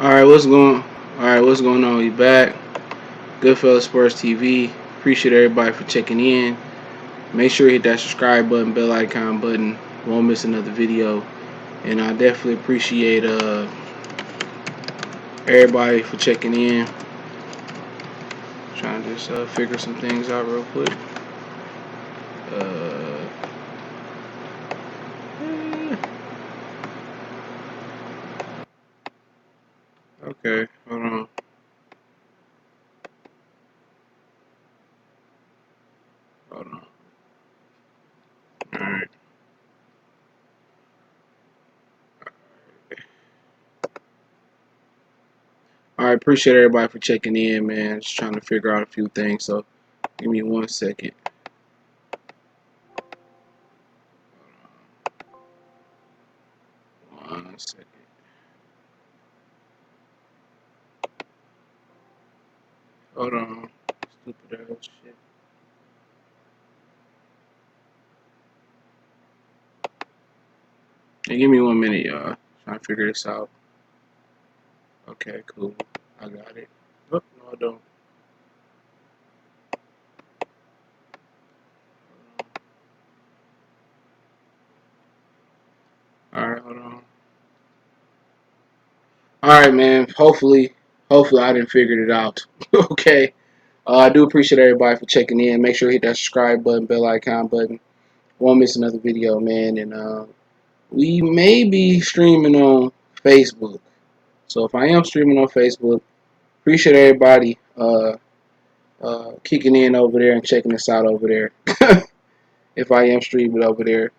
What's going on? We back. Goodfellas Sports TV. Appreciate everybody for checking in. Make sure you hit that subscribe button, bell icon button. Won't miss another video. And I definitely appreciate everybody for checking in. Trying to just figure some things out real quick. Okay, hold on. Hold on. Alright. Alright, appreciate everybody for checking in, man. Just trying to figure out a few things, so give me 1 second. One second. Hold on. Stupid ass shit. Hey, give me 1 minute, y'all. Trying to figure this out. Okay, cool. I got it. Oh, no, I don't. Alright, hold on. Alright, man. Hopefully I didn't figure it out. Okay. I do appreciate everybody for checking in. Make sure you hit that subscribe button, bell icon button. Won't miss another video, man. And we may be streaming on Facebook. So if I am streaming on Facebook, appreciate everybody kicking in over there and checking us out over there. If I am streaming over there.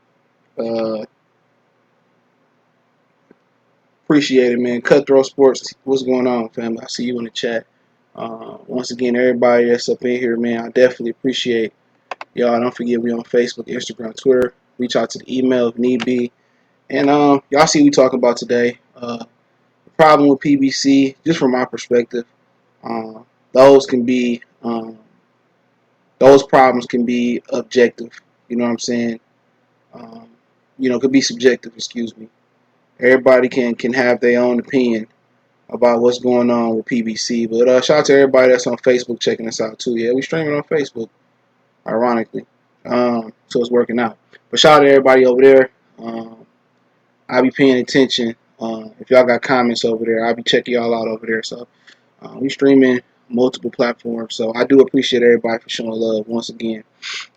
Appreciate it, man. Cutthroat Sports, what's going on, fam? I see you in the chat. Once again, everybody that's up in here, man, I definitely appreciate y'all. Don't forget we on Facebook, Instagram, Twitter. Reach out to the email if need be. And y'all see what we talking about today. The problem with PBC, just from my perspective, those can be those problems can be objective. You know what I'm saying? Could be subjective. Excuse me. Everybody can have their own opinion about what's going on with PBC. But shout out to everybody that's on Facebook checking us out too. Yeah, we streaming on Facebook, ironically. So it's working out. But shout out to everybody over there. I'll be paying attention. If y'all got comments over there, I'll be checking y'all out over there. So we streaming multiple platforms. So I do appreciate everybody for showing love once again.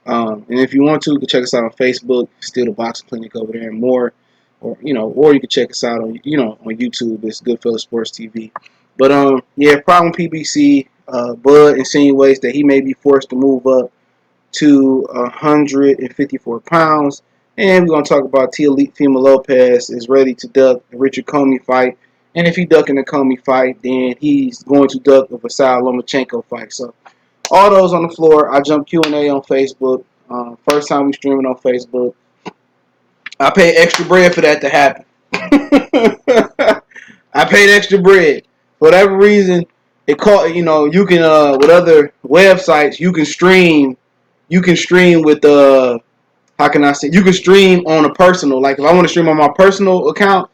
And if you want to, you can check us out on Facebook, Still the Boxing Clinic over there and more. Or you can check us out on on YouTube. It's Goodfellas Sports TV. But yeah, problem PBC. Bud insinuates that he may be forced to move up to 154 pounds. And we're gonna talk about Teofimo Lopez is ready to duck the Richard Commey fight. And if he ducking the Commey fight, then he's going to duck the Vasily Lomachenko fight. So all those on the floor. I jump Q&A on Facebook. First time we streaming on Facebook. I paid extra bread for that to happen. I paid extra bread. For whatever reason, it caught. You can with other websites you can stream. You can stream with how can I say? You can stream on a personal. Like if I want to stream on my personal account,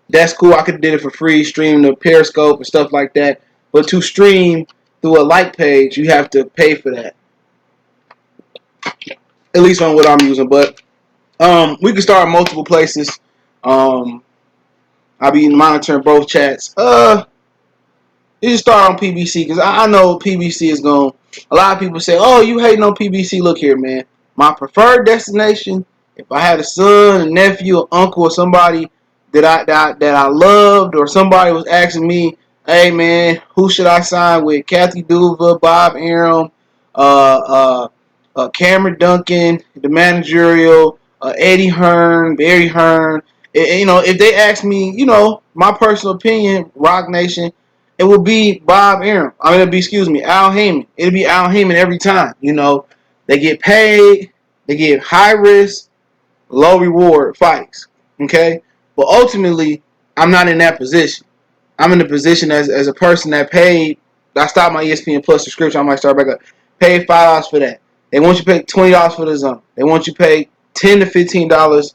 that's cool. I could have did it for free, stream the Periscope and stuff like that. But to stream through a like page, you have to pay for that. At least on what I'm using, but we can start multiple places. I'll be monitoring both chats. You just start on PBC because I know PBC is going. A lot of people say, "Oh, you hating on PBC?" Look here, man. My preferred destination. If I had a son, a nephew, an uncle, or somebody that I loved, or somebody was asking me, "Hey, man, who should I sign with?" Kathy Duva, Bob Arum, Cameron Duncan, the managerial, Eddie Hearn, Barry Hearn. If they ask me, my personal opinion, Rock Nation, it would be Bob Arum. Excuse me, Al Heyman. It'll be Al Heyman every time. They get paid, they get high risk, low reward fights. Okay, but ultimately, I'm not in that position. I'm in the position as a person that paid. I stopped my ESPN Plus subscription. I might start back up. Paid $5 for that. They want you to pay $20 for the zone. They want you to pay $10 to $15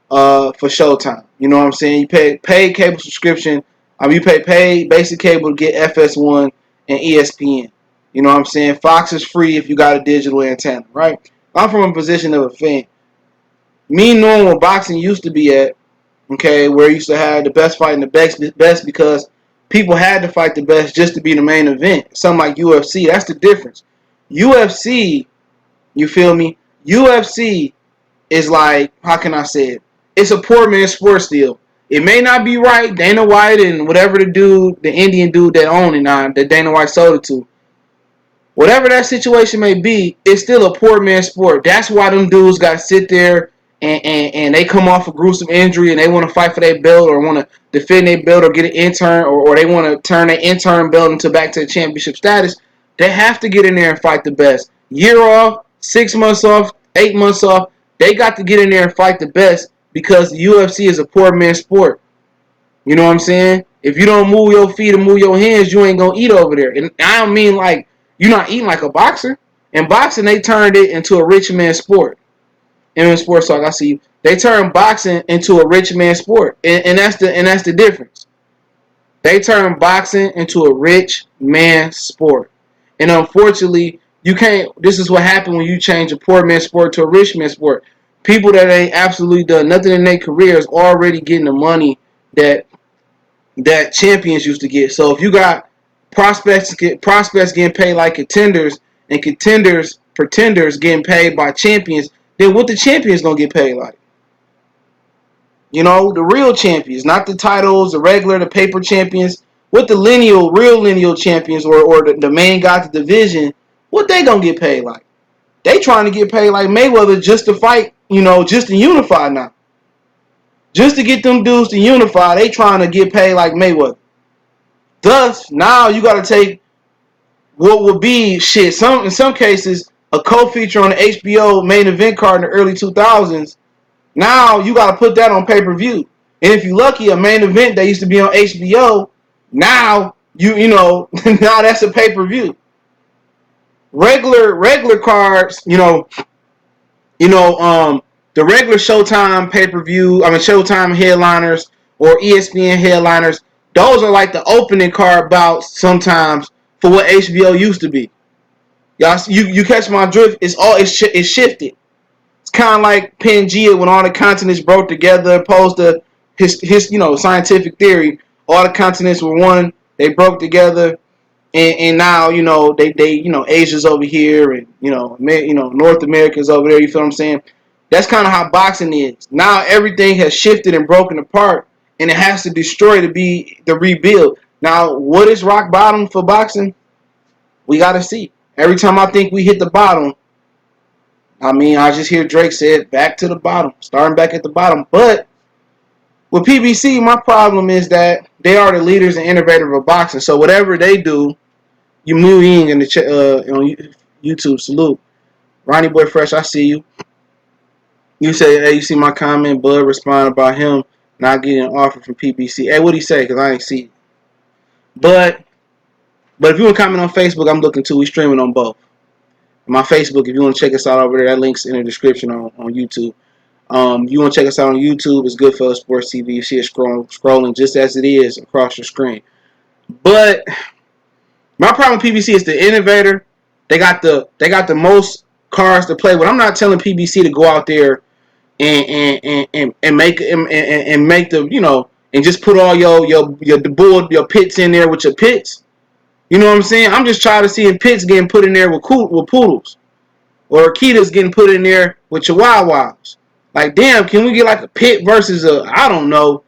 for Showtime. You know what I'm saying? You pay cable subscription. You pay basic cable to get FS1 and ESPN. You know what I'm saying? Fox is free if you got a digital antenna, right? I'm from a position of a fan. Me knowing where boxing used to be at, okay, where you used to have the best fighting the best because people had to fight the best just to be the main event. Something like UFC, that's the difference. UFC, you feel me? UFC is like, how can I say it? It's a poor man's sport still. It may not be right. Dana White and whatever the Indian dude that owned it now, that Dana White sold it to, whatever that situation may be, it's still a poor man's sport. That's why them dudes got to sit there and they come off a gruesome injury and they want to fight for their belt or want to defend their belt or get an intern or they want to turn their intern belt into back to the championship status. They have to get in there and fight the best. Year off, 6 months off, 8 months off. They got to get in there and fight the best because the UFC is a poor man's sport. You know what I'm saying? If you don't move your feet and move your hands, you ain't going to eat over there. And I don't mean like you're not eating like a boxer. In boxing, they turned it into a rich man's sport. And in sports talk, I see they turned boxing into a rich man's sport. And that's the difference. They turned boxing into a rich man's sport. And unfortunately, you can't. This is what happened when you change a poor man's sport to a rich man's sport. People that ain't absolutely done nothing in their careers already getting the money that champions used to get. So if you got prospects getting paid like contenders and pretenders getting paid by champions, then what the champions gonna get paid like? You know, the real champions, not the titles, the paper champions. What the real lineal champions or the main guy to the division, what they gonna get paid like? They trying to get paid like Mayweather just to fight, just to unify now. Just to get them dudes to unify, they trying to get paid like Mayweather. Thus, now you got to take what would be in some cases a co-feature on the HBO main event card in the early 2000s. Now you got to put that on pay-per-view. And if you're lucky, a main event that used to be on HBO, now now that's a pay-per-view. Regular cards, the regular Showtime pay-per-view, Showtime headliners or ESPN headliners, those are like the opening card bouts sometimes for what HBO used to be. Y'all, you catch my drift? It's shifted. It's kind of like Pangea when all the continents broke together, opposed to his scientific theory. All the continents were one. They broke together, and now they Asia's over here, and North America's over there. You feel what I'm saying? That's kind of how boxing is. Now everything has shifted and broken apart, and it has to destroy to be the rebuild. Now, what is rock bottom for boxing? We got to see. Every time I think we hit the bottom, I just hear Drake say it, back to the bottom, starting back at the bottom. But with PBC, my problem is that they are the leaders and innovators of boxing. So whatever they do, you move in the on YouTube. Salute, Ronnie Boy Fresh. I see you. You say, hey, you see my comment? Bud responded about him not getting an offer from PBC. Hey, what'd he say? Because I ain't see it. But if you want to comment on Facebook, I'm looking too. We streaming on both. My Facebook, if you want to check us out over there, that link's in the description on YouTube. You want to check us out on YouTube, it's Goodfellas Sports TV. You see it scrolling just as it is across your screen. But my problem with PBC is the innovator. They got the most cards to play with. I'm not telling PBC to go out there and make the and just put all your pits in there with your pits. You know what I'm saying? I'm just trying to see pits getting put in there with poodles, or Akitas getting put in there with chihuahuas. Like, damn, can we get like a pit versus I don't know,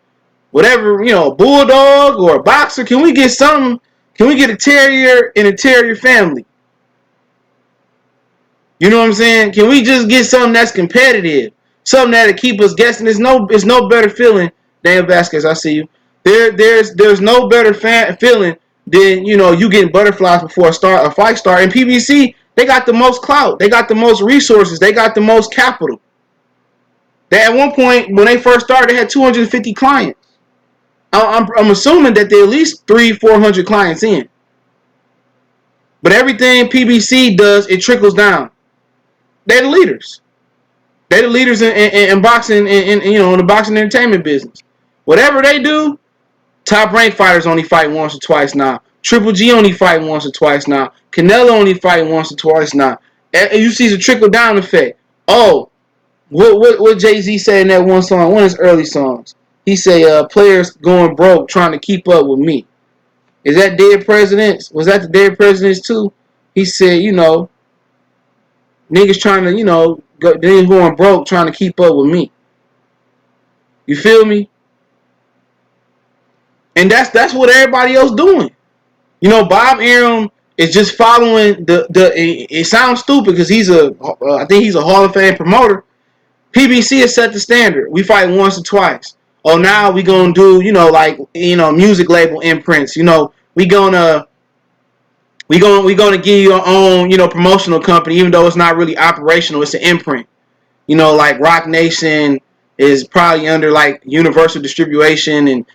whatever, a bulldog or a boxer? Can we get something? Can we get a terrier and a terrier family? You know what I'm saying? Can we just get something that's competitive? Something that'll keep us guessing. It's no better feeling. Dan Vasquez, I see you. There's no better feeling than you getting butterflies before a fight start. And PBC, they got the most clout. They got the most resources. They got the most capital. They at one point when they first started, they had 250 clients. I'm assuming that they at least 300-400 clients in. But everything PBC does, it trickles down. They're the leaders. They're the leaders in boxing and in the boxing entertainment business. Whatever they do, Top ranked fighters only fight once or twice now. Triple G only fight once or twice now. Canelo only fight once or twice now. And you see the trickle down effect. Oh, what Jay-Z said in that one song, one of his early songs. He say players going broke trying to keep up with me. Is that Dead Presidents? Was that the Dead Presidents too? He said, niggas trying to, they going broke trying to keep up with me. You feel me? And that's what everybody else doing. Bob Arum is just following it sounds stupid because I think he's a Hall of Fame promoter. PBC has set the standard. We fight once or twice. Oh, now we gonna do, music label imprints. We gonna give you your own, promotional company, even though it's not really operational. It's an imprint. Like Rock Nation is probably under like Universal Distribution, and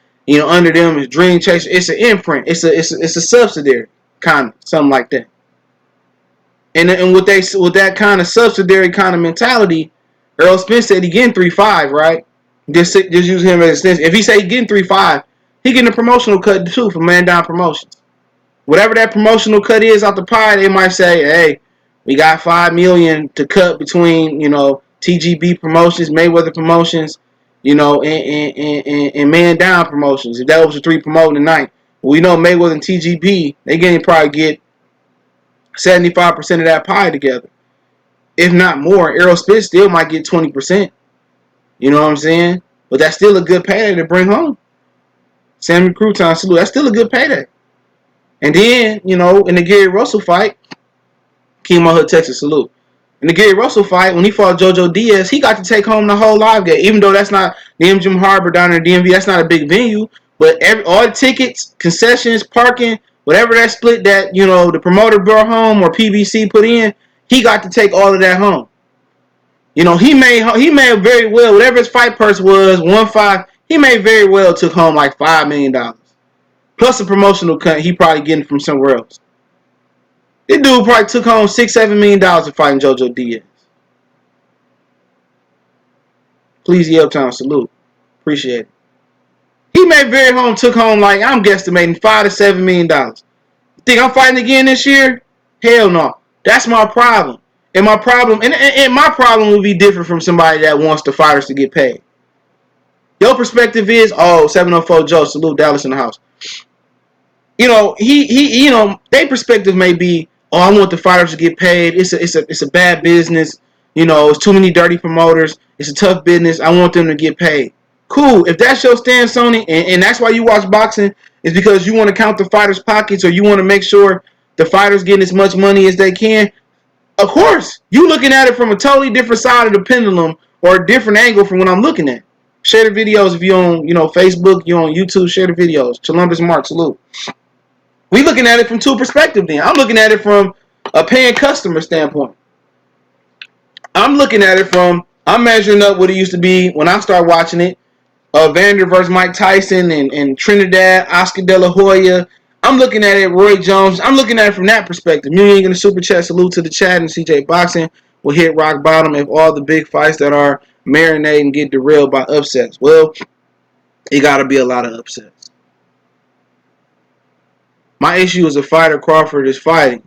under them is Dream Chaser. It's an imprint. It's a subsidiary kind of something like that. And with that kind of subsidiary kind of mentality, Earl Spence said he getting 3-5, right? Just use him as an extension. If he say he getting 3-5, he getting a promotional cut too from Man Down Promotions. Whatever that promotional cut is out the pie, they might say, hey, we got $5 million to cut between, TGB Promotions, Mayweather Promotions, and Man Down Promotions. If that was the three promoting tonight, we know Mayweather and TGB, they getting probably get 75% of that pie together. If not more, Errol Spence still might get 20%. You know what I'm saying? But that's still a good payday to bring home. Sammy Crouton, salute. That's still a good payday. And then, in the Gary Russell fight, Kimo Hood, Texas, salute. In the Gary Russell fight, when he fought JoJo Diaz, he got to take home the whole live gate. Even though that's not the MGM Harbor down in the DMV, that's not a big venue. But all the tickets, concessions, parking, whatever that split that, the promoter brought home or PBC put in, he got to take all of that home. He may very well, whatever his fight purse was, 1.5, he may very well took home like $5 million. Plus a promotional cut he probably getting from somewhere else. This dude probably took home $6-7 million for fighting JoJo Diaz. Please, Uptown, salute. Appreciate it. He may very home took home like, I'm guesstimating $5-7 million. Think I'm fighting again this year? Hell no. That's my problem. And my problem would be different from somebody that wants the fighters to get paid. Your perspective is, 704 Joe, salute, Dallas in the house. Their perspective may be, I want the fighters to get paid. It's a bad business. It's too many dirty promoters. It's a tough business. I want them to get paid. Cool. If that's your stance, Sony, and that's why you watch boxing, is because you want to count the fighters' pockets, or you want to make sure the fighters getting as much money as they can. Of course, you looking at it from a totally different side of the pendulum, or a different angle from what I'm looking at. Share the videos if you're on, Facebook, you're on YouTube. Share the videos. Columbus Mark, salute. We looking at it from two perspectives. Then I'm looking at it from a paying customer standpoint. I'm looking at it from, I'm measuring up what it used to be when I started watching it. Vander versus Mike Tyson and Trinidad, Oscar De La Hoya. I'm looking at it, Roy Jones. I'm looking at it from that perspective. You ain't gonna super chat, salute to the chat, and CJ Boxing will hit rock bottom if all the big fights that are marinating get derailed by upsets. Well, it gotta be a lot of upsets. My issue is a fighter Crawford is fighting.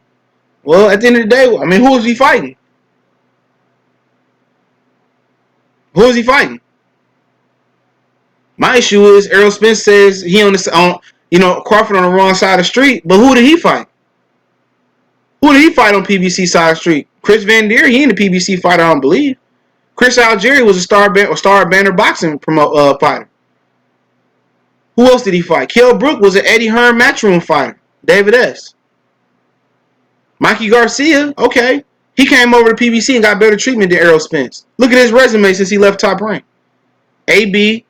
Well, at the end of the day, who is he fighting? Who is he fighting? My issue is Errol Spence says he Crawford on the wrong side of the street, but who did he fight? Who did he fight on PBC side of the street? Chris Van Deer, he ain't a PBC fighter, I don't believe. Chris Algieri was a star banner boxing fighter. Who else did he fight? Kell Brook was an Eddie Hearn matchroom fighter. David S. Mikey Garcia, okay. He came over to PBC and got better treatment than Errol Spence. Look at his resume since he left Top Rank. AB.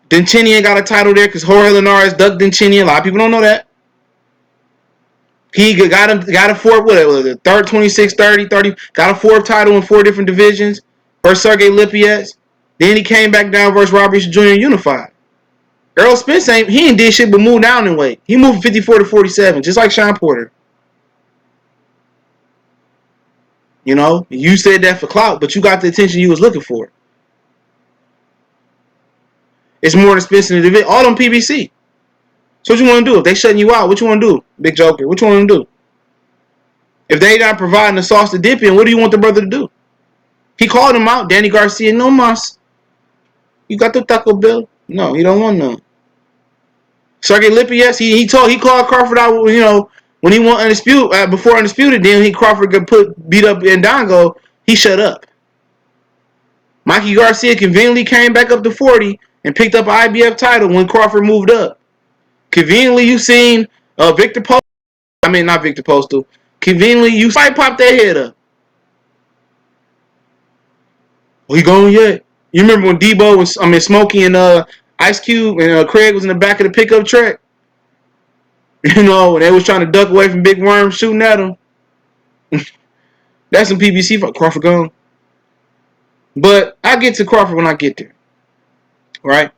Denchinian got a title there because Jorge Linares ducked Denchinian. A lot of people don't know that. He got a fourth, the third 26, 30, got a fourth title in 4 different divisions versus Sergey Lipetz. Then he came back down versus Robert Jr. Unified. Errol Spence ain't did shit but moved down in weight. He moved from 54 to 47, just like Sean Porter. You said that for clout, but you got the attention you was looking for. It's more expensive than the division. All on PBC. So what you want to do? If they shutting you out, what you want to do, Big Joker? What you want to do? If they not providing the sauce to dip in, what do you want the brother to do? He called him out. Danny Garcia, no mas. You got the Taco Bell? No, he don't want none. Sergey Lipias, he called Crawford out. You know, when he won undisputed before undisputed, then Crawford got beat up in Dongo. He shut up. Mikey Garcia conveniently came back up to 40 and picked up an IBF title when Crawford moved up. Conveniently, you seen Victor Postal. I mean, not Victor Postal. Conveniently, you fight pop that head up. We going yet? You remember when Debo was, Smokey and Ice Cube and Craig was in the back of the pickup truck? You know, when they was trying to duck away from Big Worm shooting at them. That's some PBC for Crawford gone. But I'll get to Crawford when I get there. Right?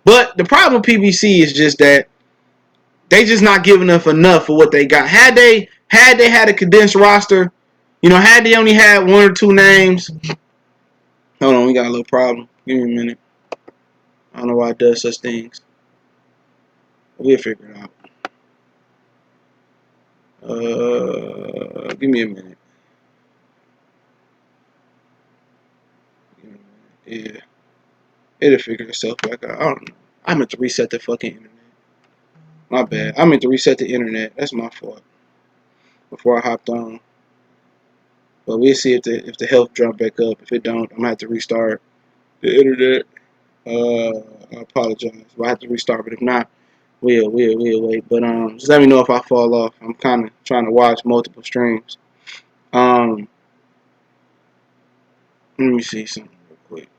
But the problem with PBC is just that they just not giving enough for what they got. Had they had a condensed roster, you know, had they only had one or two names. Hold on, we got a little problem. Give me a minute. I don't know why it does such things. We'll figure it out. Give me a minute. Yeah. It'll figure itself back out. I don't know. I meant to reset the fucking internet. My bad. I meant to reset the internet. That's my fault. Before I hopped on. But we'll see if the health jump back up. If it don't, I'm gonna have to restart the internet. I apologize. I have to restart, but if not, we'll wait. But just let me know if I fall off. I'm kind of trying to watch multiple streams. Let me see something real quick.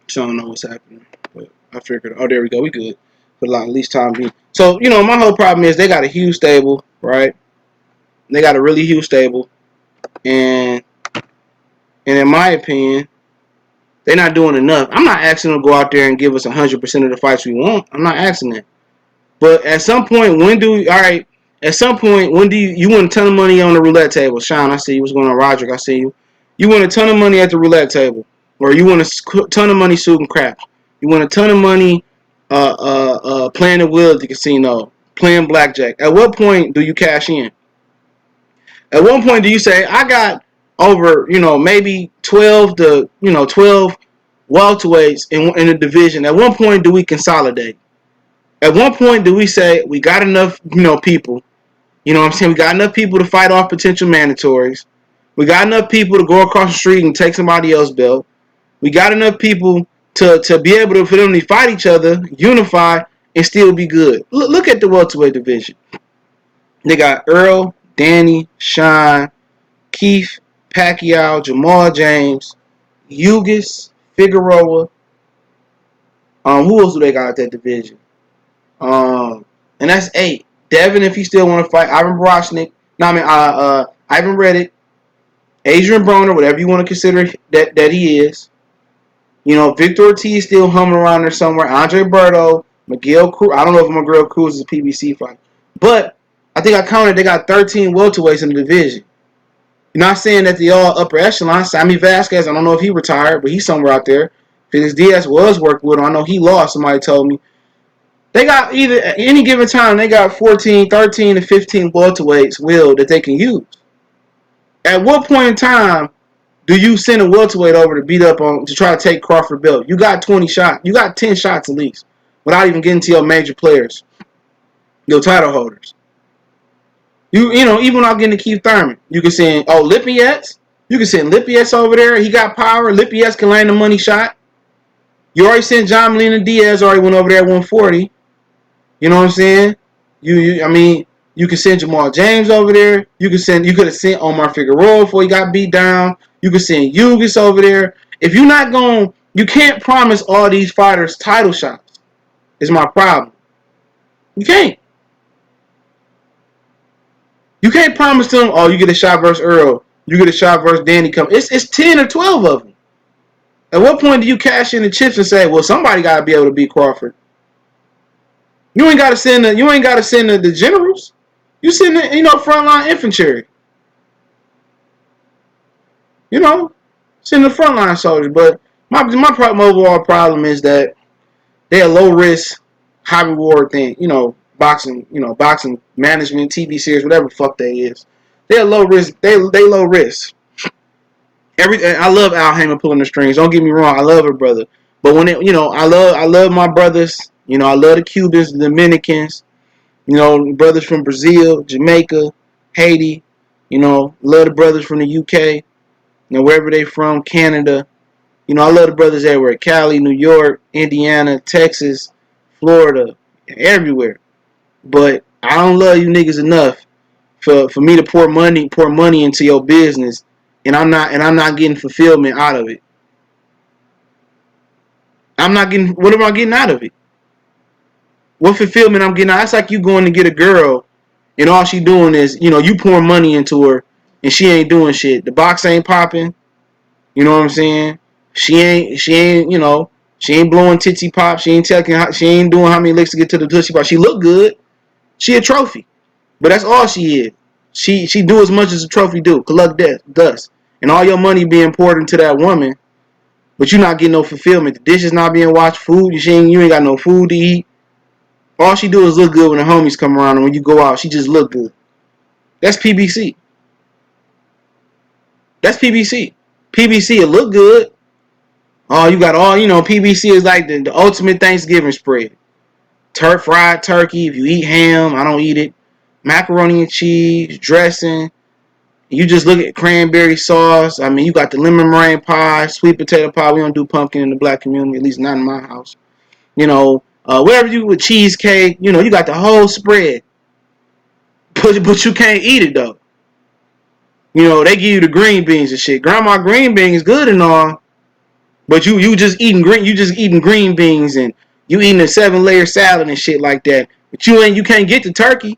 So I don't know what's happening, but I figured. Oh, there we go. We good for at least time being. So you know, my whole problem is they got a huge stable, right? They got a really huge stable, and in my opinion, they're not doing enough. I'm not asking them to go out there and give us 100% of the fights we want. I'm not asking that. But at some point, at some point, when do you want a ton of money on the roulette table? Sean, I see you. What's going on? Roderick, I see you. You want a ton of money at the roulette table. Or you want a ton of money shooting crap. You want a ton of money playing the wheel at the casino, playing blackjack. At what point do you cash in? At one point do you say, I got over, maybe 12 welterweights in the division. At one point do we consolidate? At one point do we say we got enough, people? You know what I'm saying? We got enough people to fight off potential mandatories. We got enough people to go across the street and take somebody else's belt. We got enough people to be able to, for them to fight each other, unify, and still be good. Look at the welterweight division. They got Earl, Danny, Sean, Keith, Pacquiao, Jamal James, Hughes, Figueroa. Who else do they got at that division? And that's 8. Devin, if he still want to fight. Ivan Broshnik. Ivan Reddick. Adrian Broner, whatever you want to consider that he is. Victor Ortiz still humming around there somewhere. Andre Berto, Miguel Cruz. I don't know if Miguel Cruz is a PBC fight. But I think I counted they got 13 welterweights in the division. You're not saying that they all upper echelon. Sammy Vasquez, I don't know if he retired, but he's somewhere out there. Felix Diaz was worked with him. I know he lost, somebody told me. They got either, at any given time, they got 13 to 15 welterweights that they can use. At what point in time do you send a welterweight over to beat up on, to try to take Crawford belt? You got 20 shots. You got 10 shots at least, without even getting to your major players, your title holders. Even without getting to Keith Thurman, you can send, Lipiets. You can send Lipiets over there. He got power. Lipiets can land a money shot. You already sent John Molina Diaz, already went over there at 140. You know what I'm saying? You can send Jamal James over there. You could have sent Omar Figueroa before he got beat down. You could send Hughes over there. If you're not going, you can't promise all these fighters title shots. Is my problem. You can't. You can't promise them, you get a shot versus Earl. You get a shot versus Danny. It's 10 or 12 of them. At what point do you cash in the chips and say, well, somebody got to be able to beat Crawford? You ain't got to send the generals. You send the, frontline infantry. Send the frontline soldiers. But my overall problem is that they're a low risk, high reward thing. Boxing. Boxing management, TV series, whatever the fuck they is. They're low risk. They low risk. I love Al Heyman pulling the strings. Don't get me wrong. I love her brother. But I love my brothers. I love the Cubans, the Dominicans. Brothers from Brazil, Jamaica, Haiti. Love the brothers from the UK. Wherever they from, Canada. I love the brothers everywhere. Cali, New York, Indiana, Texas, Florida, everywhere. But I don't love you niggas enough for me to pour money into your business, and I'm not getting fulfillment out of it. What am I getting out of it? What fulfillment I'm getting out? That's like you going to get a girl and all she doing is, you pouring money into her and she ain't doing shit. The box ain't popping. You know what I'm saying? She ain't, she ain't blowing titsy pop. She ain't doing how many licks to get to the tushy pop. She look good. She a trophy. But that's all she is. She do as much as a trophy do. Collect dust. And all your money being poured into that woman, but you not getting no fulfillment. The dishes not being washed, food, you ain't got no food to eat. All she do is look good when the homies come around, and when you go out, she just look good. That's PBC. That's PBC. PBC, it look good. Oh, you got PBC is like the ultimate Thanksgiving spread. Fried turkey. If you eat ham, I don't eat it. Macaroni and cheese, dressing. You just look at cranberry sauce. I mean, you got the lemon meringue pie, sweet potato pie. We don't do pumpkin in the black community, at least not in my house. Wherever you with cheesecake, you got the whole spread. But you can't eat it though. They give you the green beans and shit. Grandma green beans good and all, but you just eating green beans and you eating a 7-layer salad and shit like that. But you can't get the turkey.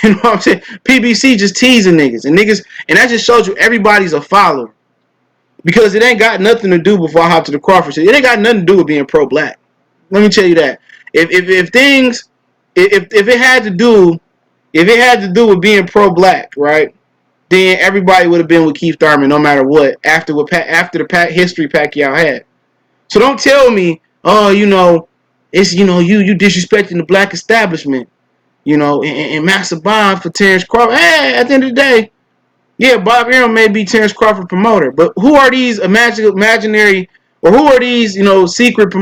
You know what I'm saying? PBC just teasing niggas and that just shows you everybody's a follower. Because it ain't got nothing to do before I hop to the Crawford shit. It ain't got nothing to do with being pro-black. Let me tell you that. If it had to do with being pro-black, right? Then everybody would have been with Keith Thurman no matter what after the history Pacquiao had. So don't tell me, it's you disrespecting the black establishment, and Master Bob for Terrence Crawford. Hey, at the end of the day, yeah, Bob Arum may be Terrence Crawford promoter, but who are these imaginary, or who are these secret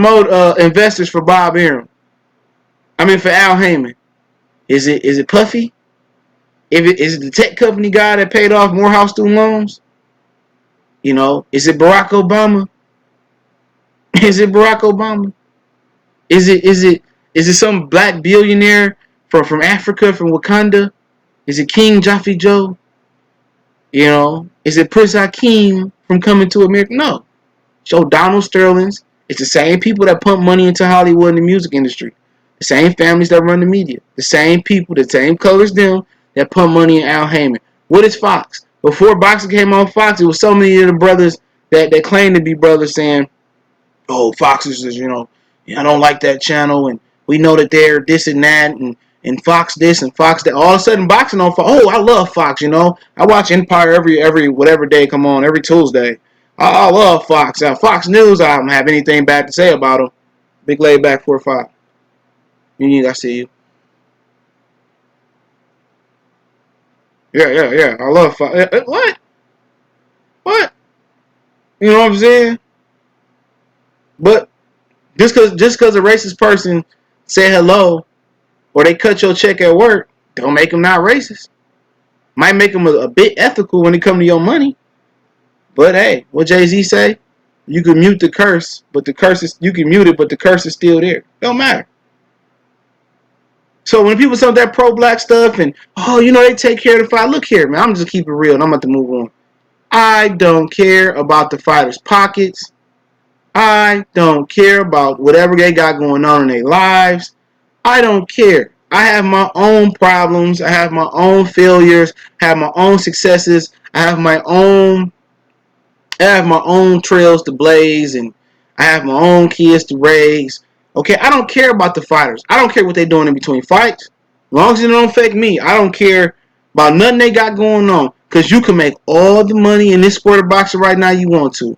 investors for Bob Arum? I mean, for Al Heyman, is it Puffy? Is it the tech company guy that paid off Morehouse student loans? Is it Barack Obama? Is it Barack Obama? Is it some black billionaire from Africa, from Wakanda? Is it King Jaffe Joe? Is it Prince Hakeem from Coming to America? No. Show Donald Sterling's. It's the same people that pump money into Hollywood and the music industry. The same families that run the media. The same people, the same colors them that pump money in Al Heyman. What is Fox? Before boxing came on Fox, it was so many of the brothers that claimed to be brothers saying, oh, Fox is, I don't like that channel, and we know that they're this and that, and Fox this and Fox that. All of a sudden, boxing on Fox. Oh, I love Fox, I watch Empire every whatever day come on, every Tuesday. I love Fox. Fox News, I don't have anything bad to say about them. Big laid back 4-5. I see you. Yeah. I love Fox. What? What? You know what I'm saying? But just cause a racist person say hello or they cut your check at work, don't make them not racist. Might make them a bit ethical when it comes to your money. But hey, what Jay-Z say? You can mute the curse, but you can mute it, but the curse is still there. Don't matter. So when people say that pro-black stuff and, they take care of the fight. Look here, man, I'm just keep it real and I'm about to move on. I don't care about the fighters' pockets. I don't care about whatever they got going on in their lives. I don't care. I have my own problems. I have my own failures. I have my own successes. I have my own trails to blaze, and I have my own kids to raise. Okay, I don't care about the fighters. I don't care what they're doing in between fights. As long as it don't affect me, I don't care about nothing they got going on. Because you can make all the money in this sport of boxing right now you want to.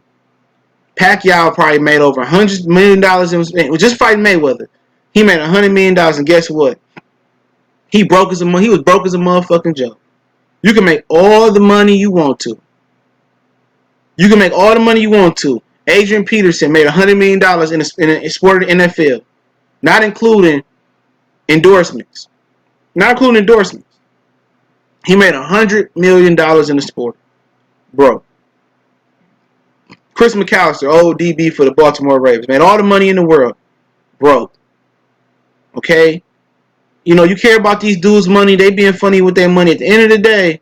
Pacquiao probably made over $100 million just fighting Mayweather. He made $100 million, and guess what? He was broke as a motherfucking joke. You can make all the money you want to. You can make all the money you want to. Adrian Peterson made $100 million in the sport of the NFL, not including endorsements. Not including endorsements. He made $100 million in the sport. Bro. Chris McAllister, old DB for the Baltimore Ravens, made all the money in the world. Broke. Okay? You know, you care about these dudes' money, they being funny with their money. At the end of the day,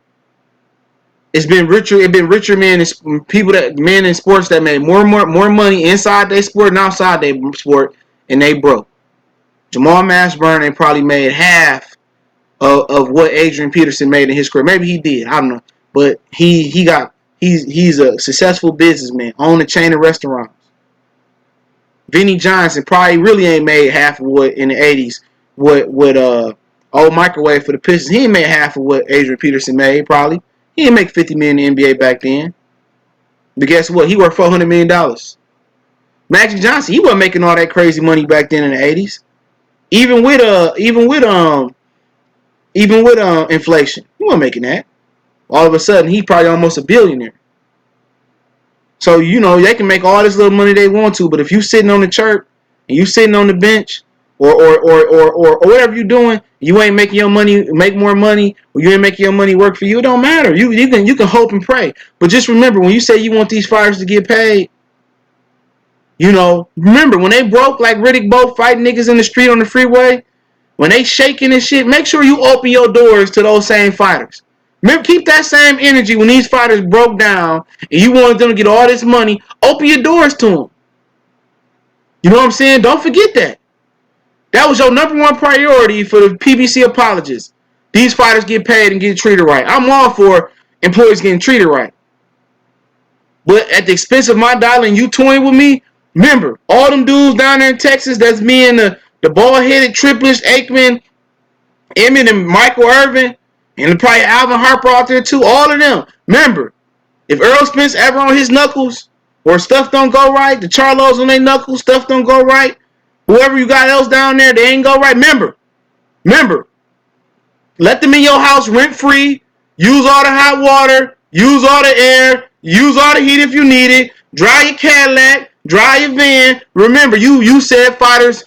it's been richer men in sports that made more money inside their sport and outside their sport, and they broke. Jamal Mashburn ain't probably made half of what Adrian Peterson made in his career. Maybe he did. I don't know. But he's a successful businessman, owned a chain of restaurants. Vinnie Johnson probably really ain't made half of what in the 80s what old microwave for the Pistons. He ain't made half of what Adrian Peterson made probably. He didn't make $50 million in the NBA back then. But guess what? He worth $400 million. Magic Johnson, he wasn't making all that crazy money back then in the 80s. Even with inflation, he wasn't making that. All of a sudden, he probably almost a billionaire. So, you know, they can make all this little money they want to, but if you sitting on the chirp and you sitting on the bench or whatever you doing, you ain't making your money make more money, or you ain't making your money work for you, it don't matter. You can hope and pray. But just remember, when you say you want these fighters to get paid, you know, remember when they broke like Riddick Bowe fighting niggas in the street on the freeway, when they shaking and shit, make sure you open your doors to those same fighters. Remember, keep that same energy when these fighters broke down and you wanted them to get all this money. Open your doors to them. You know what I'm saying? Don't forget that. That was your number one priority for the PBC apologists. These fighters get paid and get treated right. I'm all for employees getting treated right. But at the expense of my dollar and you toying with me, remember, all them dudes down there in Texas, that's me and the bald-headed triplets, Aikman, Emmett, and Michael Irvin, and probably Alvin Harper out there too, all of them. Remember, if Earl Spence ever on his knuckles, or stuff don't go right, the Charlos on their knuckles, stuff don't go right, whoever you got else down there, they ain't go right, remember, let them in your house rent-free, use all the hot water, use all the air, use all the heat if you need it, dry your Cadillac, dry your van. Remember, you said fighters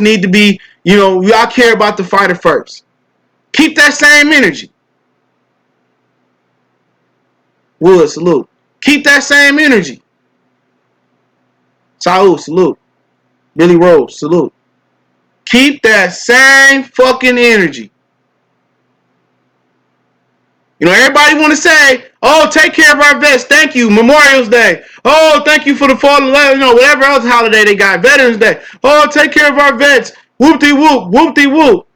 need to be, you know, y'all care about the fighter first. Keep that same energy. Wood, salute. Keep that same energy. Saul, salute. Billy Rose, salute. Keep that same fucking energy. You know, everybody want to say, oh, take care of our vets. Thank you. Memorial's Day. Oh, thank you for the fall of, you know, whatever else holiday they got. Veterans Day. Oh, take care of our vets. Whoop-de-whoop. Whoop-de-whoop.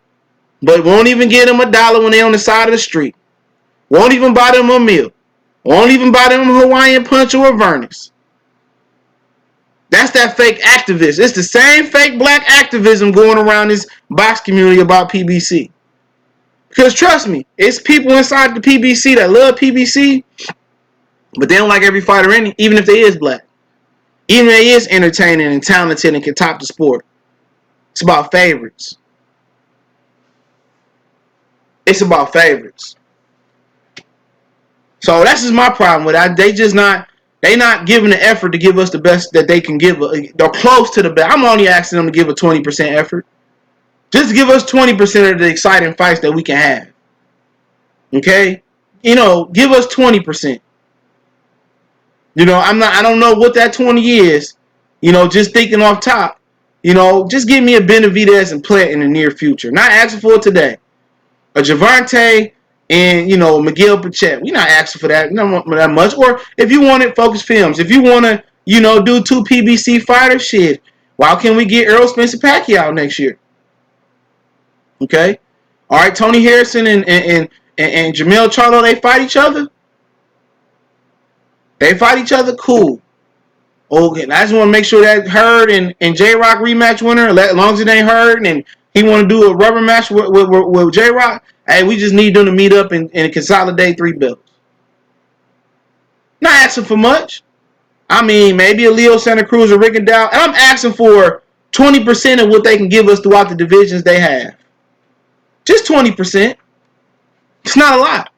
But won't even give them $1 when they on the side of the street. Won't even buy them a meal. Won't even buy them a Hawaiian punch or a Vernix. That's that fake activist. It's the same fake black activism going around this box community about PBC. Because trust me, it's people inside the PBC that love PBC, but they don't like every fighter in it, even if they is black. Even if they is entertaining and talented and can top the sport. It's about favorites. It's about favorites. So that's just my problem with that. They not giving the effort to give us the best that they can give. They're close to the best. I'm only asking them to give a 20% effort. Just give us 20% of the exciting fights that we can have. Okay? You know, give us 20%. You know, I don't know what that 20 is. You know, just thinking off top. You know, just give me a Benavidez and Plant in the near future. Not asking for it today. A Javante and, you know, Miguel Pachet. We're not asking for that. We don't want that much. Or if you want it, Focus Films. If you want to, you know, do 2 PBC fighters, shit. Why can't we get Errol Spence and Pacquiao next year? Okay? All right, Tony Harrison and Jamel Charlo, they fight each other? They fight each other? Cool. Okay, I just want to make sure that Hurd and J-Rock rematch winner, as long as it ain't Hurd and he want to do a rubber match with J-Rock, Hey, we just need them to meet up and consolidate 3 belts. Not asking for much. I mean, maybe a Leo Santa Cruz or Rigondeaux, and I'm asking for 20% of what they can give us throughout the divisions they have. Just 20%. It's not a lot.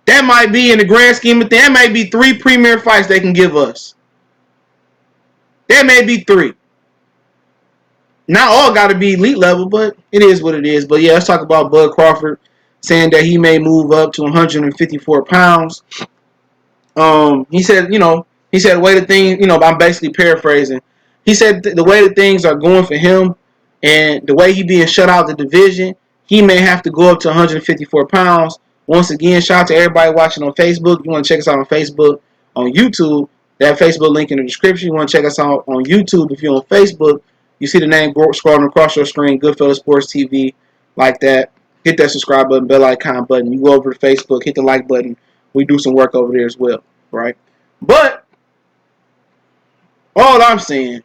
That might be, in the grand scheme of things, that might be 3 premier fights they can give us. That may be 3. Not all got to be elite level, but it is what it is. But yeah, let's talk about Bud Crawford saying that he may move up to 154 pounds. He said, the way the things, I'm basically paraphrasing. He said the way the things are going for him and the way he being shut out the division, he may have to go up to 154 pounds. Once again, shout out to everybody watching on Facebook. You want to check us out on Facebook, on YouTube. That Facebook link in the description. You want to check us out on YouTube. If you're on Facebook, you see the name scrolling across your screen, Goodfellas Sports TV, like that. Hit that subscribe button, bell icon button. You go over to Facebook, hit the like button. We do some work over there as well, right? But all I'm saying,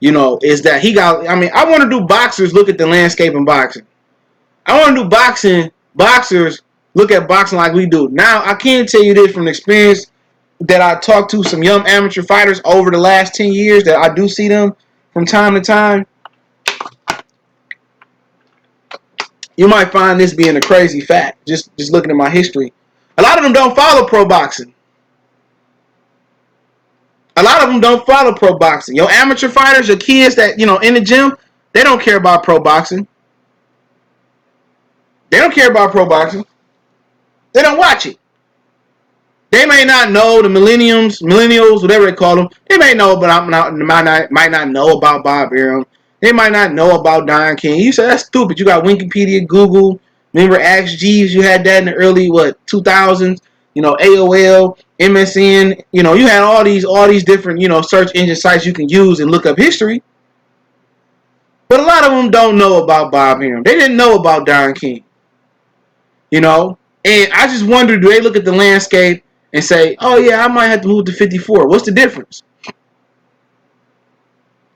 is that I want to do boxers look at the landscape in boxing. I want to do boxers look at boxing like we do. Now, I can tell you this from experience that I talked to some young amateur fighters over the last 10 years that I do see them from time to time. You might find this being a crazy fact, just looking at my history. A lot of them don't follow pro boxing. Your amateur fighters, your kids that, in the gym, they don't care about pro boxing. They don't watch it. They may not know the millennials, whatever they call them. They may know, but might not know about Bob Arum. They might not know about Don King. You say that's stupid. You got Wikipedia, Google. Remember Ask Jeeves? You had that in the early 2000s. AOL, MSN. You had all these different search engine sites you can use and look up history. But a lot of them don't know about Bob Arum. They didn't know about Don King. And I just wonder, do they look at the landscape and say, oh yeah, I might have to move to 54. What's the difference?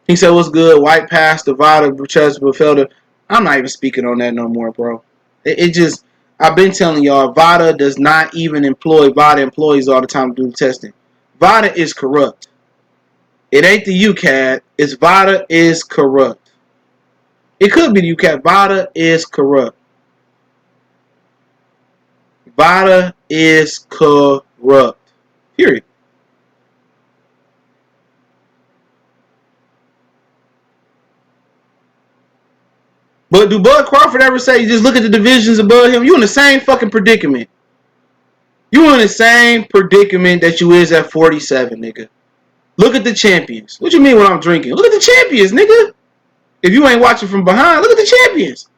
He said, what's good? White Pass, Nevada, Bufelder. I'm not even speaking on that no more, bro. I've been telling y'all, VADA does not even employ VADA employees all the time to do the testing. VADA is corrupt. It ain't the UCAD. It's VADA is corrupt. It could be the UCAD. VADA is corrupt. VADA is corrupt. Period. But do Bud Crawford ever say, just look at the divisions above him? You in the same fucking predicament. You in the same predicament that you is at 47, nigga. Look at the champions. What you mean when I'm drinking? Look at the champions, nigga. If you ain't watching from behind, look at the champions.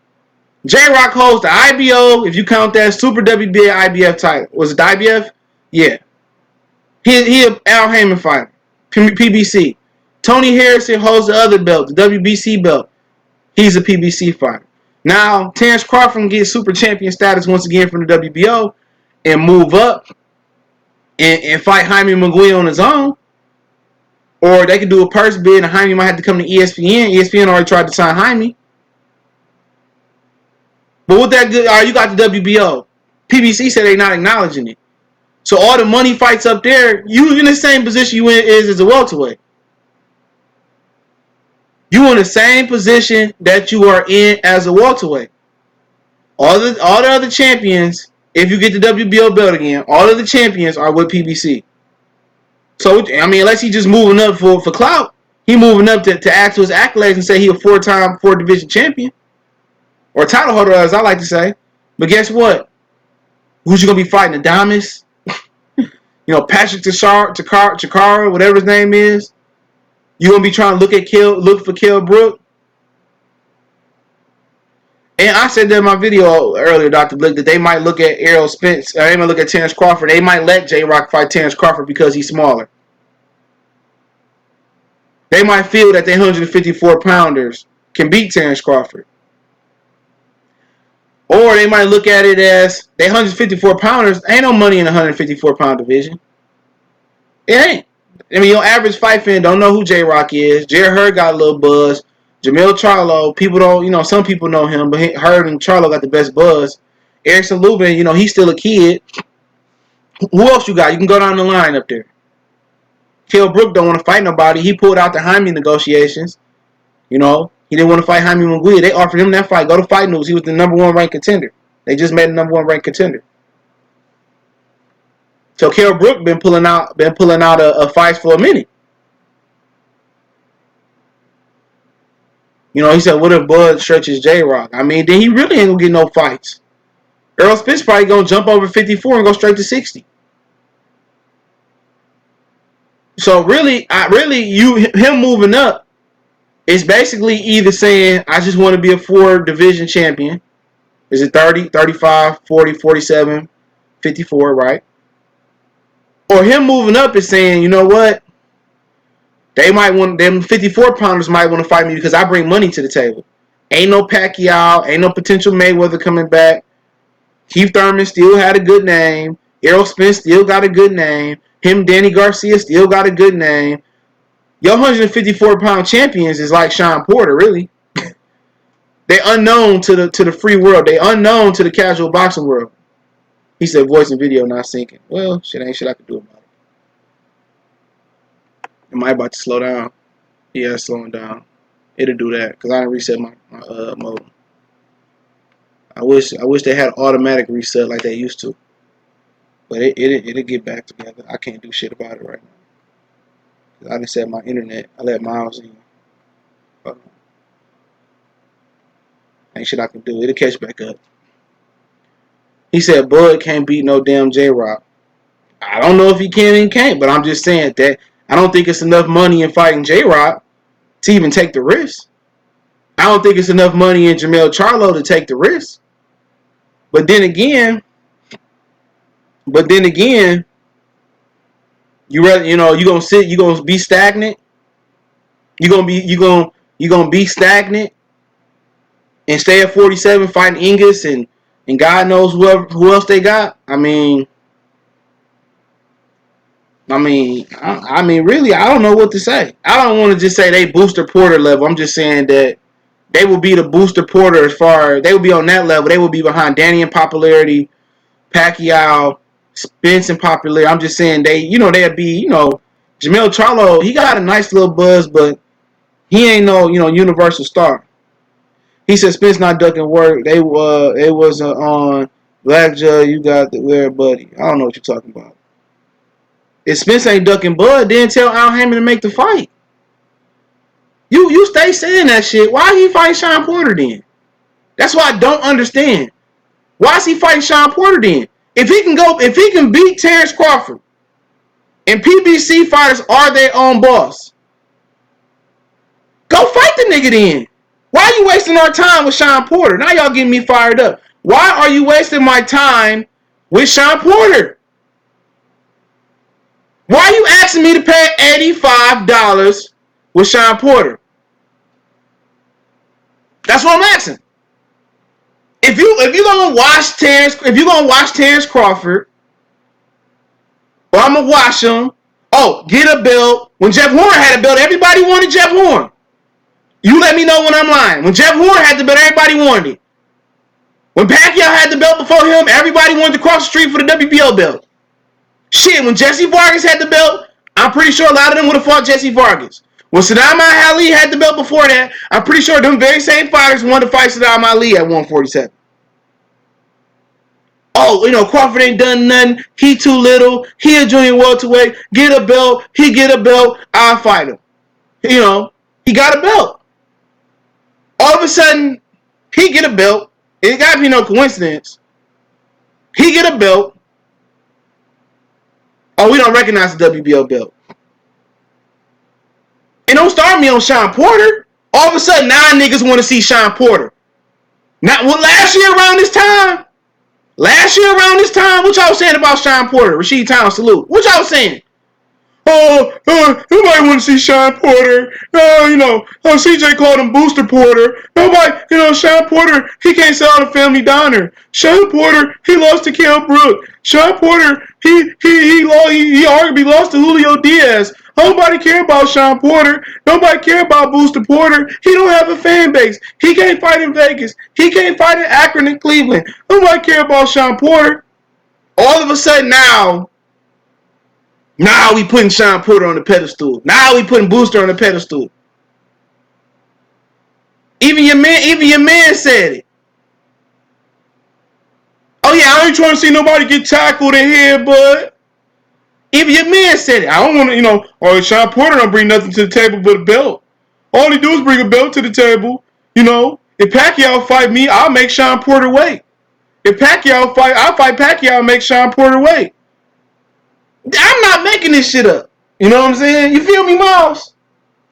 J-Rock holds the IBO, if you count that, Super WBA IBF title. Was it the IBF? Yeah. He a Al Heyman fighter. PBC. Tony Harrison holds the other belt, the WBC belt. He's a PBC fighter. Now, Terrence Crawford can get super champion status once again from the WBO and move up and fight Jaime Munguia on his own. Or they could do a purse bid and Jaime might have to come to ESPN. ESPN already tried to sign Jaime. But with that good, you got the WBO. PBC said they're not acknowledging it. So all the money fights up there, you in the same position you is as a welterweight. You in the same position that you are in as a welterweight. All the other champions, if you get the WBO belt again, all of the champions are with PBC. So, unless he's just moving up for clout, he moving up to add to his accolades and say he a 4-time 4-division champion. Or title holder, as I like to say. But guess what? Who's you going to be fighting? Adames? Patrick Chikara, whatever his name is. You going to be trying to look for Kell Brook? And I said that in my video earlier, Dr. Blick, that they might look at Errol Spence, or they might look at Terrence Crawford. They might let J-Rock fight Terrence Crawford because he's smaller. They might feel that the 154-pounders can beat Terrence Crawford. Or they might look at it as they 154-pounders, ain't no money in the 154-pound division. It ain't. Your average fight fan don't know who J-Rock is. Jerry Hurd got a little buzz. Jamel Charlo, people don't, some people know him, but Hurd and Charlo got the best buzz. Erickson Lubin, he's still a kid. Who else you got? You can go down the line up there. Kell Brook don't want to fight nobody. He pulled out the Jaime negotiations. He didn't want to fight Jaime Munguia. They offered him that fight. Go to Fight News. He was the number 1 ranked contender. They just made the number 1 ranked contender. So Kell Brook been pulling out a fights for a minute. He said, what if Bud stretches J-Rock? I mean, then he really ain't gonna get no fights. Errol Spence probably gonna jump over 54 and go straight to 60. So really, him moving up is basically either saying, I just want to be a 4 division champion. Is it 30, 35, 40, 47, 54, right? Or him moving up is saying, you know what? They might want, them 54 pounders might want to fight me because I bring money to the table. Ain't no Pacquiao, ain't no potential Mayweather coming back. Heath Thurman still had a good name. Errol Spence still got a good name. Him, Danny Garcia, still got a good name. Your 154-pound champions is like Sean Porter, really. They unknown to the free world. They unknown to the casual boxing world. He said voice and video not syncing. Well, shit ain't shit I can do about it. Am I about to slow down? Yeah, it's slowing down. It'll do that because I didn't reset my modem. I wish they had automatic reset like they used to. But it'll get back together. I can't do shit about it right now. I didn't set my internet. I let Miles in. Ain't shit I can do. It'll catch back up. He said Bud can't beat no damn J-Rock. I don't know if he can and can't, but I'm just saying that I don't think it's enough money in fighting J-Rock to even take the risk. I don't think it's enough money in Jamel Charlo to take the risk. But then again, you gonna be stagnant. You gonna be stagnant and stay at 47 fighting Ingus and God knows who else they got. I mean, really, I don't know what to say. I don't want to just say they Booster Porter level. I'm just saying that they will be the Booster Porter as far they will be on that level. They will be behind Danny in popularity, Pacquiao, Spence in popularity. I'm just saying they'd be, Jamel Charlo, he got a nice little buzz, but he ain't no, universal star. He said Spence not ducking work. It was on Black Judge. You got the weird buddy. I don't know what you're talking about. If Spence ain't ducking Bud, then tell Al Hammond to make the fight. You stay saying that shit. Why he fighting Sean Porter then? That's why I don't understand. Why is he fighting Sean Porter then? If he can beat Terrence Crawford, and PBC fighters are their own boss, go fight the nigga then. Why are you wasting our time with Sean Porter? Now y'all getting me fired up. Why are you wasting my time with Sean Porter? Why are you asking me to pay $85 with Sean Porter? That's what I'm asking. If you're gonna watch Terrence Crawford, well, I'm gonna watch him. Oh, get a belt. When Jeff Horn had a belt, everybody wanted Jeff Horn. You let me know when I'm lying. When Jeff Horn had the belt, everybody wanted it. When Pacquiao had the belt before him, everybody wanted to cross the street for the WBO belt. Shit, when Jesse Vargas had the belt, I'm pretty sure a lot of them would have fought Jesse Vargas. When Saddam Ali had the belt before that, I'm pretty sure them very same fighters wanted to fight Saddam Ali at 147. Oh, Crawford ain't done nothing. He too little. He a junior welterweight. Get a belt. He get a belt. I'll fight him. He got a belt. All of a sudden, he get a belt. It got to be no coincidence. He get a belt. Oh, we don't recognize the WBO belt. And don't start me on Sean Porter. All of a sudden, now niggas want to see Sean Porter. Last year around this time, what y'all saying about Sean Porter? Rashid Town, salute. What y'all saying? Nobody want to see Sean Porter. CJ called him Booster Porter. Nobody, Sean Porter, he can't sell out a family diner. Sean Porter, he lost to Kell Brook. Sean Porter, he arguably lost to Julio Diaz. Nobody care about Sean Porter. Nobody care about Booster Porter. He don't have a fan base. He can't fight in Vegas. He can't fight in Akron and Cleveland. Nobody care about Sean Porter. All of a sudden now we putting Sean Porter on the pedestal. Now we putting Booster on the pedestal. Even your man said it. Oh yeah, I ain't trying to see nobody get tackled in here, but even your man said it. I don't want to, Sean Porter don't bring nothing to the table but a belt. All he do is bring a belt to the table. If Pacquiao fight me, I'll make Sean Porter wait. If Pacquiao fight, I'll fight Pacquiao and make Sean Porter wait. I'm not making this shit up. You know what I'm saying? You feel me, Miles?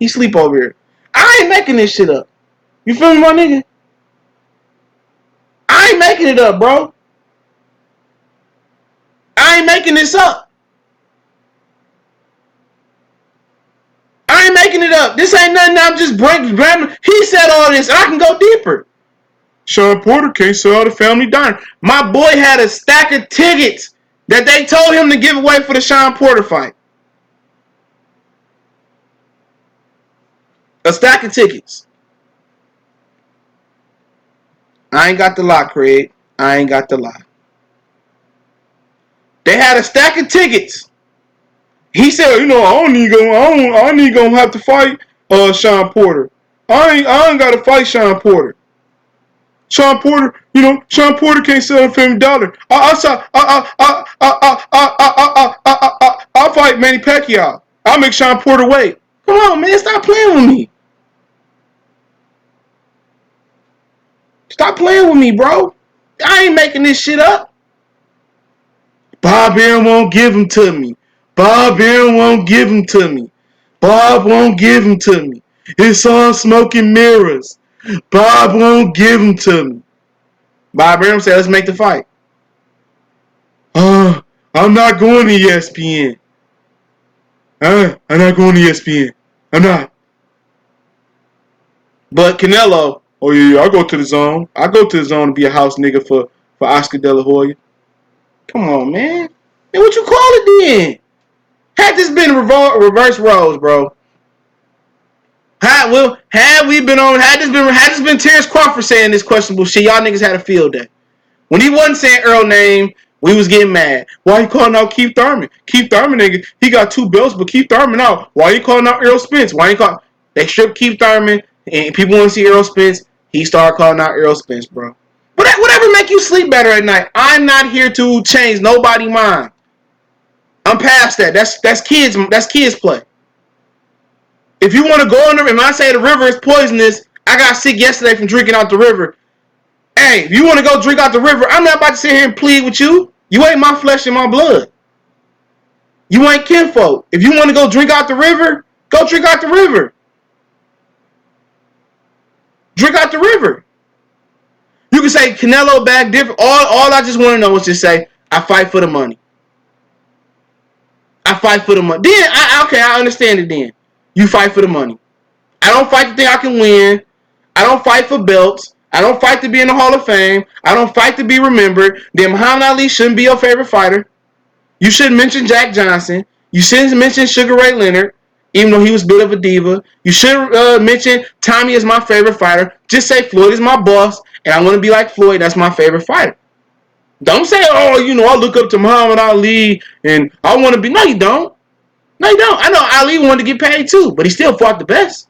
He sleep over here. I ain't making this shit up. You feel me, my nigga? I ain't making it up, bro. I ain't making this up. I ain't making it up. This ain't nothing I'm just grabbing. He said all this, and I can go deeper. Sean Porter can't sell out a family diner. My boy had a stack of tickets that they told him to give away for the Sean Porter fight. A stack of tickets. I ain't got the lie, Craig. I ain't got the lie. They had a stack of tickets. He said, I don't need gonna have to fight Sean Porter. I ain't gotta fight Sean Porter. Sean Porter can't sell a family dollar. I'll fight Manny Pacquiao. I'll make Sean Porter wait. Come on, man, stop playing with me. Stop playing with me, bro. I ain't making this shit up. Bob Aaron won't give him to me. Bob Aaron won't give him to me. Bob won't give him to me. It's all smoke and mirrors. Bob won't give him to me. Bob Aaron said, let's make the fight. I'm not going to ESPN. I'm not going to ESPN. I'm not. But Canelo, oh yeah, I'll go to the zone. I'll go to the zone to be a house nigga for Oscar De La Hoya. Come on, man. Man, what you call it then? Had this been reverse roles, bro. Had this been Terrence Crawford saying this questionable shit, y'all niggas had a field day. When he wasn't saying Earl name, we was getting mad. Why he calling out Keith Thurman? Keith Thurman, nigga, he got 2 belts, but Keith Thurman out. Why he calling out Errol Spence? They stripped Keith Thurman, and people want to see Errol Spence. He started calling out Errol Spence, bro. Whatever make you sleep better at night. I'm not here to change nobody's mind. I'm past that. That's kids play. If you want to go in the river, and I say the river is poisonous, I got sick yesterday from drinking out the river. Hey, if you want to go drink out the river, I'm not about to sit here and plead with you. You ain't my flesh and my blood. You ain't kinfolk. If you want to go drink out the river, go drink out the river. Drink out the river. You can say Canelo back different. All I just want to know is just say, I fight for the money. I fight for the money. Then, I understand it then. You fight for the money. I don't fight to think I can win. I don't fight for belts. I don't fight to be in the Hall of Fame. I don't fight to be remembered. Then Muhammad Ali shouldn't be your favorite fighter. You shouldn't mention Jack Johnson. You shouldn't mention Sugar Ray Leonard, even though he was a bit of a diva. You shouldn't mention Tommy as my favorite fighter. Just say Floyd is my boss, and I want to be like Floyd. That's my favorite fighter. Don't say, I look up to Muhammad Ali, and I want to be. No, you don't. No, you don't. I know Ali wanted to get paid too, but he still fought the best.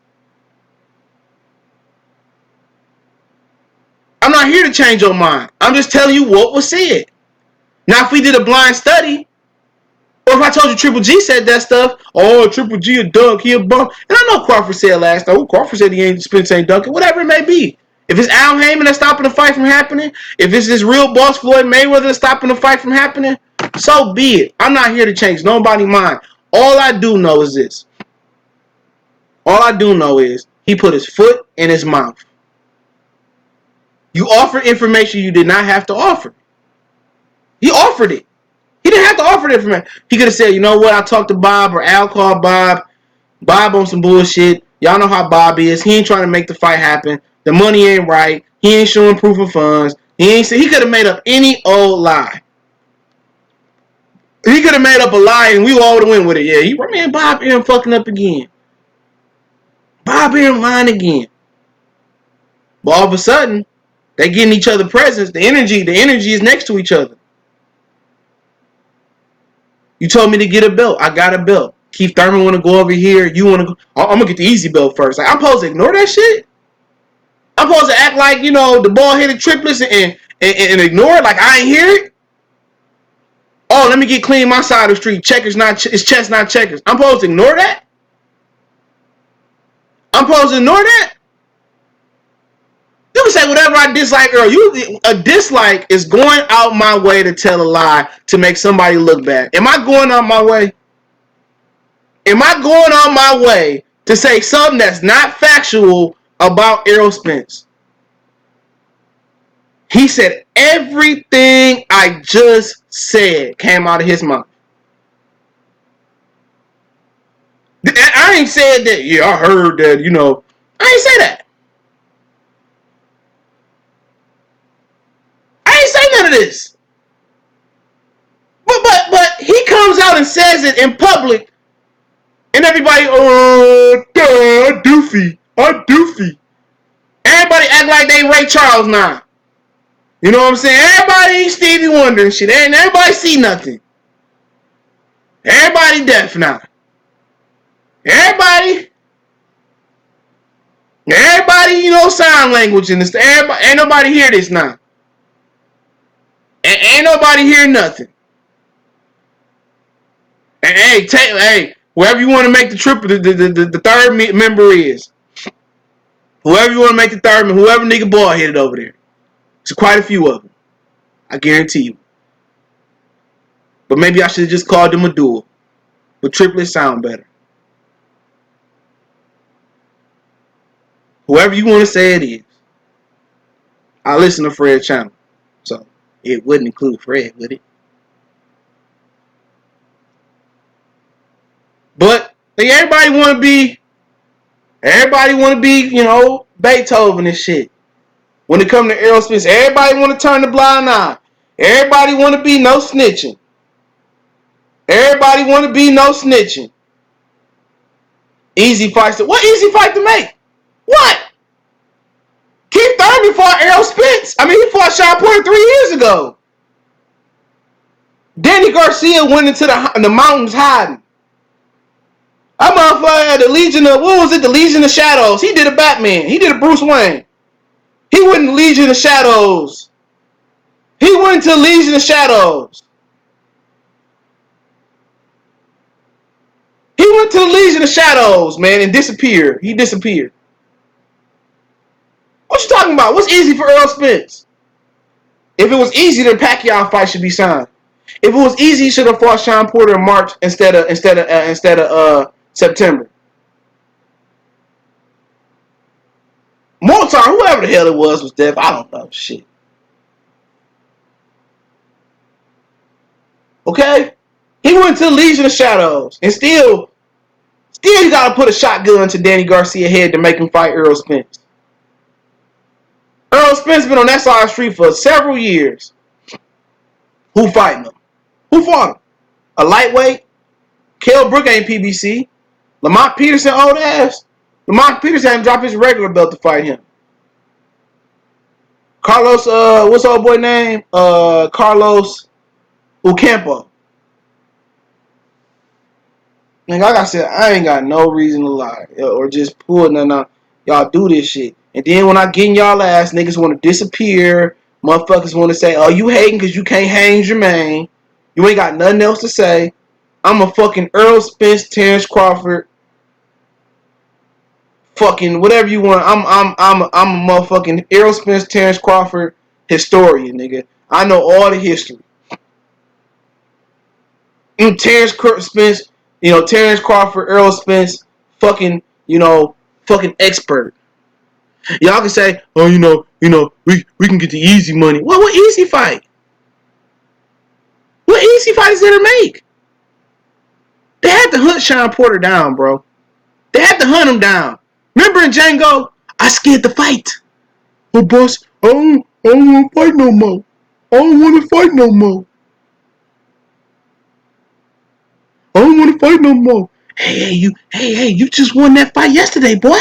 I'm not here to change your mind. I'm just telling you what was said. Now, if we did a blind study, or if I told you Triple G said that stuff, Triple G a dunk, he a bum. And I know Crawford said last time, Crawford said he ain't Spence ain't dunking, whatever it may be. If it's Al Heyman that's stopping the fight from happening, if it's this real boss Floyd Mayweather that's stopping the fight from happening, so be it. I'm not here to change nobody's mind. All I do know is this. All I do know is he put his foot in his mouth. You offered information you did not have to offer. He offered it. He didn't have to offer the information. He could have said, you know what, I talked to Bob, or Al called Bob. Bob on some bullshit. Y'all know how Bob is. He ain't trying to make the fight happen. The money ain't right. He ain't showing proof of funds. He could have made up any old lie. He could have made up a lie and we all would have went with it. Yeah, man, Bob Arum fucking up again. Bob Arum lying again. But all of a sudden, they getting each other presents. The energy is next to each other. You told me to get a belt. I got a belt. Keith Thurman want to go over here. You want to go. I'm going to get the easy belt first. Like, I'm supposed to ignore that shit? I'm supposed to act like, the ball-headed triplets and ignore it like I ain't hear it? Oh, let me get clean my side of the street. It's chess, not checkers. I'm supposed to ignore that? I'm supposed to ignore that? You can say whatever I dislike, Earl. A dislike is going out my way to tell a lie to make somebody look bad. Am I going out my way? Am I going on my way to say something that's not factual about Errol Spence? He said everything I just said came out of his mouth. I ain't said that. Yeah, I heard that, I ain't say that. I ain't say none of this. But he comes out and says it in public, and everybody, I doofy. Everybody act like they Ray Charles now. You know what I'm saying? Everybody ain't Stevie Wonder and shit. Ain't everybody see nothing. Everybody deaf now. Everybody, sign language in this. Everybody, ain't nobody hear this now. Ain't nobody hear nothing. And hey, whoever you want to make the trip, the third member is. Whoever you want to make the third member, whoever nigga ball headed over there. There's quite a few of them. I guarantee you. But maybe I should have just called them a duel. But triplets sound better. Whoever you want to say it is. I listen to Fred's channel. So it wouldn't include Fred, would it? But everybody want to be, Beethoven and shit. When it comes to Errol Spence, everybody want to turn the blind eye. Everybody want to be no snitching. Everybody want to be no snitching. Easy fights. What easy fight to make? What? Keith Thurman fought Errol Spence. He fought Sean Porter 3 years ago. Danny Garcia went into the mountains hiding. That motherfucker had the Legion of, the Legion of Shadows. He did a Batman. He did a Bruce Wayne. He went in the Legion of Shadows. He went into the Legion of Shadows. He went to the Legion of Shadows, man, and disappeared. He disappeared. What you talking about? What's easy for Errol Spence? If it was easy, then Pacquiao fight should be signed. If it was easy, he should have fought Sean Porter in March instead of September. Motar, whoever the hell it was deaf. I don't know. Shit. Okay? He went to the Legion of Shadows. And still you gotta put a shotgun to Danny Garcia's head to make him fight Errol Spence. Errol Spence been on that side of the street for several years. Who fighting him? Who fought him? A lightweight? Kell Brook ain't PBC. Lamont Peterson, old ass. Lamont Peterson hadn't dropped his regular belt to fight him. Carlos, what's old boy name? Carlos Ocampo. Like I said, I ain't got no reason to lie or just pull nothing out. Y'all do this shit. And then when I get in y'all ass, niggas want to disappear. Motherfuckers want to say, oh, you hating because you can't hang Jermaine. You ain't got nothing else to say. I'm a fucking Errol Spence, Terrence Crawford, fucking whatever you want. I'm a motherfucking Errol Spence, Terrence Crawford historian, nigga. I know all the history. Terrence Spence, Terrence Crawford, Errol Spence, fucking expert. Y'all can say, oh, we can get the easy money. What easy fight? What easy fight is there to make? They had to hunt Sean Porter down, bro. They had to hunt him down. Remember in Django? I scared the fight. Oh, boss, I don't want to fight no more. I don't want to fight no more. I don't want to fight no more. Hey, you just won that fight yesterday, boy.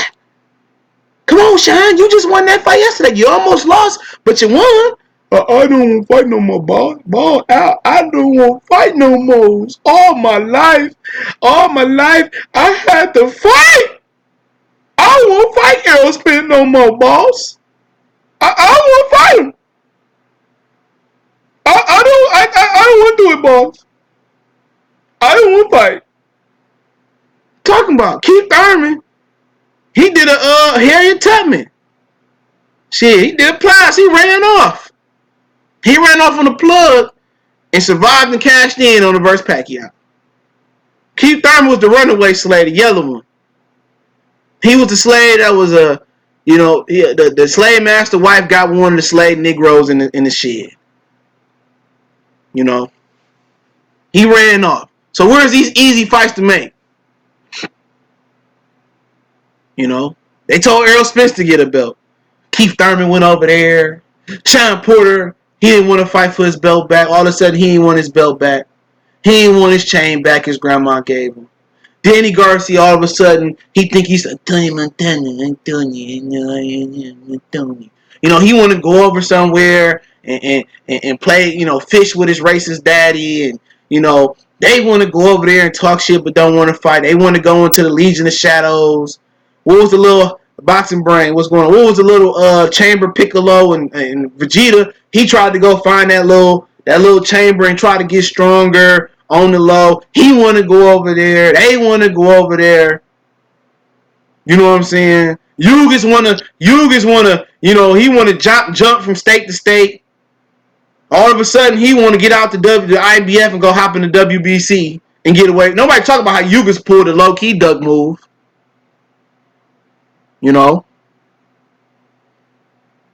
Come on, Shine. You just won that fight yesterday. You almost lost, but you won. I don't want to fight no more, boss. Ball out. I don't want to fight no more. All my life, I had to fight. I don't want to fight Errol Spence no more, boss. I don't want to fight him. I don't want to do it, boss. I don't want to fight. Talking about Keith Thurman. He did a Harriet Tubman. Shit, he did plies. He ran off. He ran off on the plug and survived and cashed in on the verse Pacquiao. Keith Thurman was the runaway slave, the yellow one. He was the slave that was the slave master wife got one of the slave Negroes in the shed. You know, he ran off. So where's these easy fights to make? You know, they told Errol Spence to get a belt. Keith Thurman went over there. Sean Porter, he didn't want to fight for his belt back. All of a sudden, he didn't want his belt back. He didn't want his chain back his grandma gave him. Danny Garcia, all of a sudden, he think he's Tony Montana. You know, he want to go over somewhere and play, fish with his racist daddy. And, they want to go over there and talk shit but don't want to fight. They want to go into the Legion of Shadows. What was the little boxing brain? What's going on? What was the little chamber Piccolo and Vegeta? He tried to go find that little chamber and try to get stronger on the low. He want to go over there. They want to go over there. You know what I'm saying? You just want to, he want to jump from state to state. All of a sudden, he want to get out the IBF and go hop in the WBC and get away. Nobody talk about how Yugas pulled a low-key duck move. You know?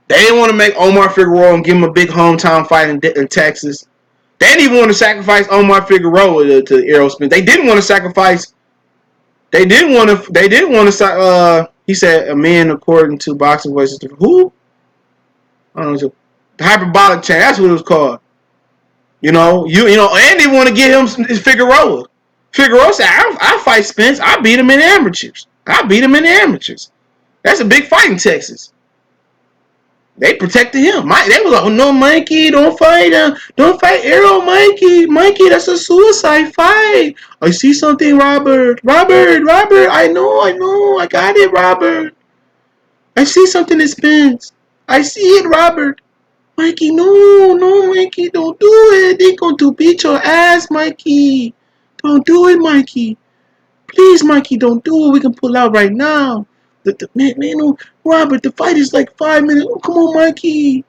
They didn't want to make Omar Figueroa and give him a big hometown fight in Texas. They didn't even want to sacrifice Omar Figueroa to Errol Spence. They didn't want to sacrifice. They didn't want to. He said a man according to Boxing Voices. Who? I don't know. The hyperbolic chain. That's what it was called. And they want to get him Figueroa. Figueroa said, "I fight Spence. I beat him in the amateurs. That's a big fight in Texas." They protected him. They was like, "Oh no, Mikey, don't fight him. Don't fight Errol, Mikey. Mikey, that's a suicide fight. I see something, Robert. I know. I got it, Robert. I see something in Spence. I see it, Robert. Mikey, no, Mikey, don't do it. They're going to beat your ass, Mikey. Don't do it, Mikey. Please, Mikey, don't do it. We can pull out right now. Robert, the fight is like 5 minutes. Oh, come on, Mikey.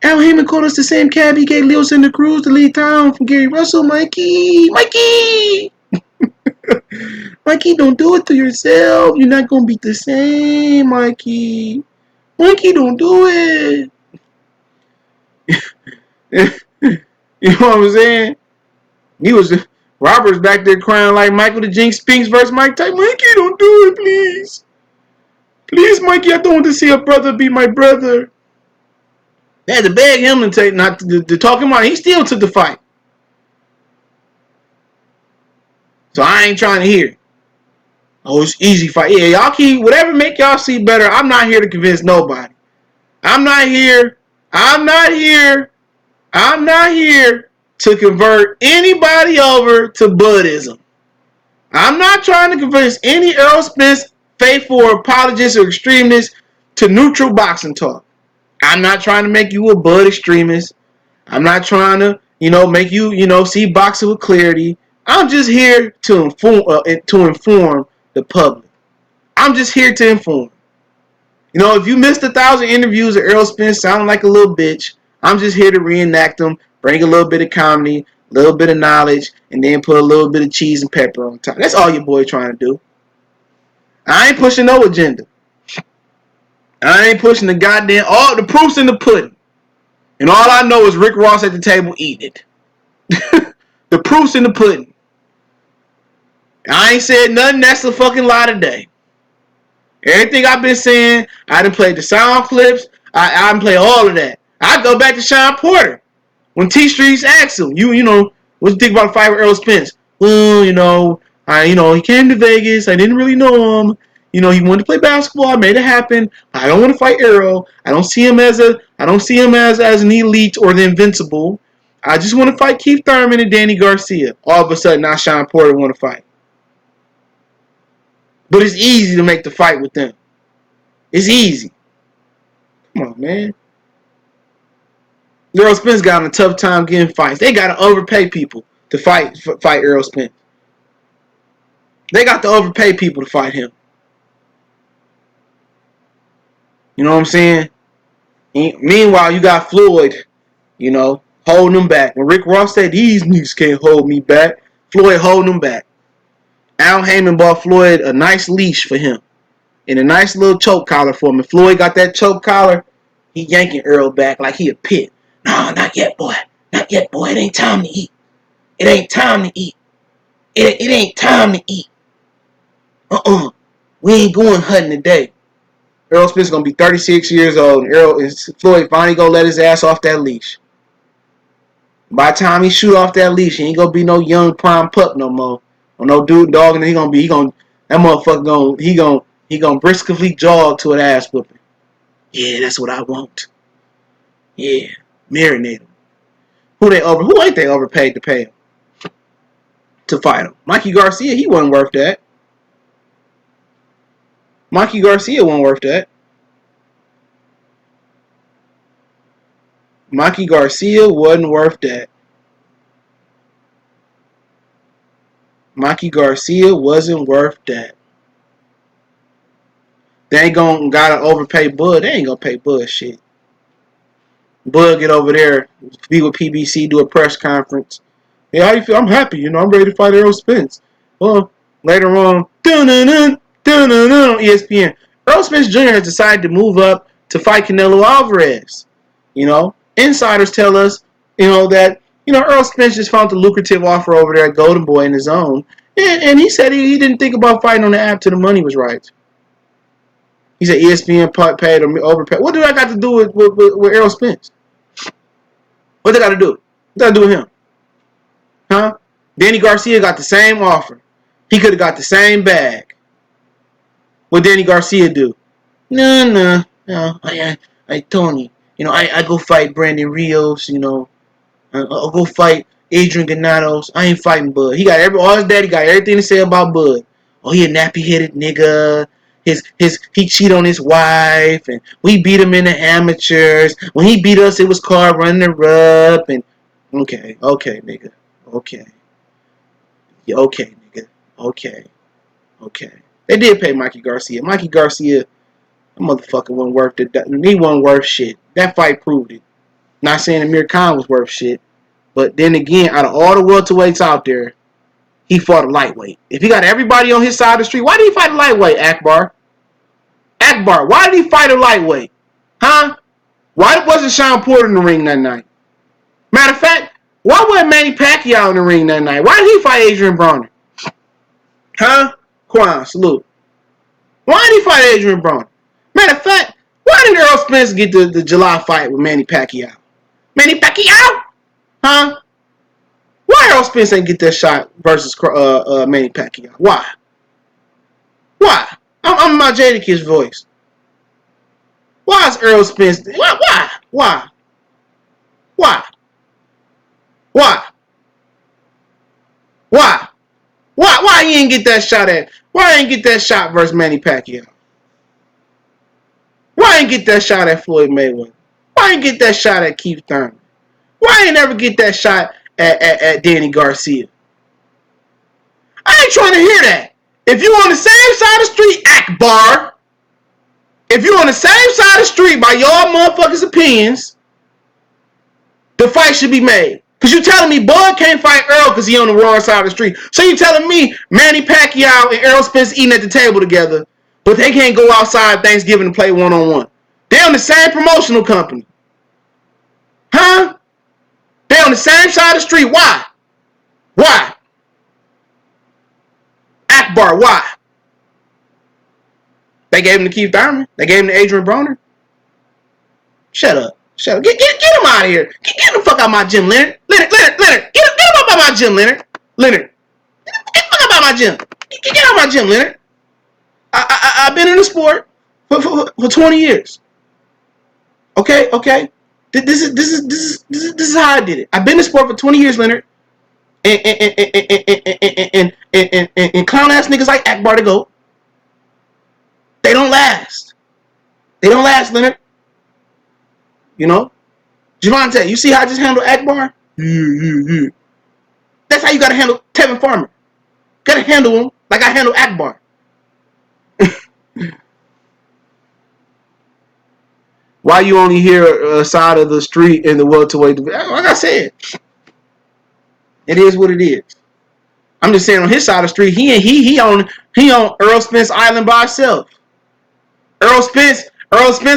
Al Heyman called us the same cab he gave Leo Santa Cruz to lead town from Gary Russell. Mikey. Mikey, don't do it to yourself. You're not going to be the same, Mikey. Mikey, don't do it. You know what I'm saying? Robert's back there crying like Michael the Jinx Spinks versus Mike Tyson. Mikey, don't do it, please. Please, Mikey, I don't want to see a brother be my brother. They had to beg him to talk him out. He still took the fight. So I ain't trying to hear it. Oh, it's easy fight. Yeah, y'all keep whatever make y'all see better. I'm not here to convince nobody. I'm not here to convert anybody over to Buddhism. I'm not trying to convince any Errol Spence faithful or apologists or extremists to neutral boxing talk. I'm not trying to make you a Bud extremist. I'm not trying to, make you, see boxing with clarity. I'm just here to inform the public. I'm just here to inform. If you missed 1,000 interviews of Errol Spence sounding like a little bitch, I'm just here to reenact them, bring a little bit of comedy, a little bit of knowledge, and then put a little bit of cheese and pepper on top. That's all your boy trying to do. I ain't pushing no agenda. I ain't pushing all the proof's in the pudding. And all I know is Rick Ross at the table eating it. The proof's in the pudding. I ain't said nothing that's a fucking lie today. Everything I've been saying, I done played the sound clips. I done played all of that. I go back to Sean Porter. When T Streets asked him, what you think about the fight with Errol Spence? well, he came to Vegas. I didn't really know him. He wanted to play basketball. I made it happen. I don't want to fight Errol. I don't see him as an elite or the invincible. I just want to fight Keith Thurman and Danny Garcia. All of a sudden, now Sean Porter want to fight. But it's easy to make the fight with them. It's easy. Come on, man. Errol Spence got a tough time getting fights. They got to overpay people to fight Errol Spence. They got to overpay people to fight him. You know what I'm saying? Meanwhile, you got Floyd, holding him back. When Rick Ross said, these niggas can't hold me back, Floyd holding him back. Al Heyman bought Floyd a nice leash for him and a nice little choke collar for him. And Floyd got that choke collar, he yanking Earl back like he a pit. No, not yet, boy. Not yet, boy. It ain't time to eat. It ain't time to eat. It ain't time to eat. We ain't going hunting today. Errol Spence gonna be 36 years old, and Floyd finally gonna let his ass off that leash. By the time he shoot off that leash, he ain't gonna be no young prime pup no more, or no dude dog, and that motherfucker he gonna briskly jog to an ass whooping. Yeah, that's what I want. Yeah, marinate him. Who ain't they overpaid to pay him to fight him? Mikey Garcia, he wasn't worth that. Mikey Garcia wasn't worth that. Mikey Garcia wasn't worth that. Mikey Garcia wasn't worth that. They ain't gotta overpay Bud. They ain't gonna pay Bud shit. Bud get over there, be with PBC, do a press conference. Hey, how you feel? I'm happy. I'm ready to fight Errol Spence. Well, later on, on ESPN, Errol Spence Jr. has decided to move up to fight Canelo Alvarez. Insiders tell us, that, Errol Spence just found the lucrative offer over there at Golden Boy in his own. And he said he didn't think about fighting on the app till the money was right. He said ESPN paid or overpaid. What do I got to do with Errol Spence? What they got to do? What got to do with him? Huh? Danny Garcia got the same offer. He could have got the same bag. What Danny Garcia do? No. I Tony. I go fight Brandon Rios. I'll go fight Adrian Granados. I ain't fighting Bud. All his daddy got everything to say about Bud. Oh, he a nappy-headed nigga. He cheat on his wife, and we beat him in the amateurs. When he beat us, it was called running the rub. And okay, nigga. Okay, nigga. Okay. They did pay Mikey Garcia. Mikey Garcia, that motherfucker wasn't worth it. He wasn't worth shit. That fight proved it. Not saying Amir Khan was worth shit, but then again, out of all the welterweights out there, he fought a lightweight. If he got everybody on his side of the street, why did he fight a lightweight, Akbar? Why did he fight a lightweight? Huh? Why wasn't Sean Porter in the ring that night? Matter of fact, why wasn't Manny Pacquiao in the ring that night? Why did he fight Adrian Broner? Huh? Quan, salute. Why did he fight Adrian Broner? Matter of fact, why did Errol Spence get the July fight with Manny Pacquiao? Manny Pacquiao? Huh? Why Errol Spence ain't get that shot versus Manny Pacquiao? Why? I'm in my Jadakiss voice. Why is Errol Spence? Why? Why he ain't get that shot at? Why ain't get that shot versus Manny Pacquiao? Why ain't get that shot at Floyd Mayweather? Why ain't get that shot at Keith Thurman? Why ain't never get that shot at Danny Garcia? I ain't trying to hear that. If you on the same side of the street, Akbar. If you on the same side of the street by y'all motherfuckers' opinions, the fight should be made. Because you telling me Bud can't fight Earl because he on the wrong side of the street. So you telling me Manny Pacquiao and Errol Spence eating at the table together, but they can't go outside Thanksgiving and play one-on-one. They on the same promotional company. Huh? They on the same side of the street. Why? Akbar, why? They gave him to Keith Thurman. They gave him to Adrian Broner. Shut up. Get him out of here. Get the fuck out of my gym, Leonard. Leonard. Get him up out of my gym, Leonard. out my gym. Get out my gym, Leonard. I've been in the sport for 20 years. Okay. This is how I did it. I've been in the sport for 20 years, Leonard. And clown ass niggas like Akbar the GOAT, they don't last. They don't last, Leonard. You know? Javante, you see how I just handled Akbar? Yeah. That's how you gotta handle Tevin Farmer. Gotta handle him like I handle Akbar. Why you only hear a side of the street in the welterweight division? Like I said, it is what it is. I'm just saying on his side of the street, he on Earl Spence Island by himself. Earl Spence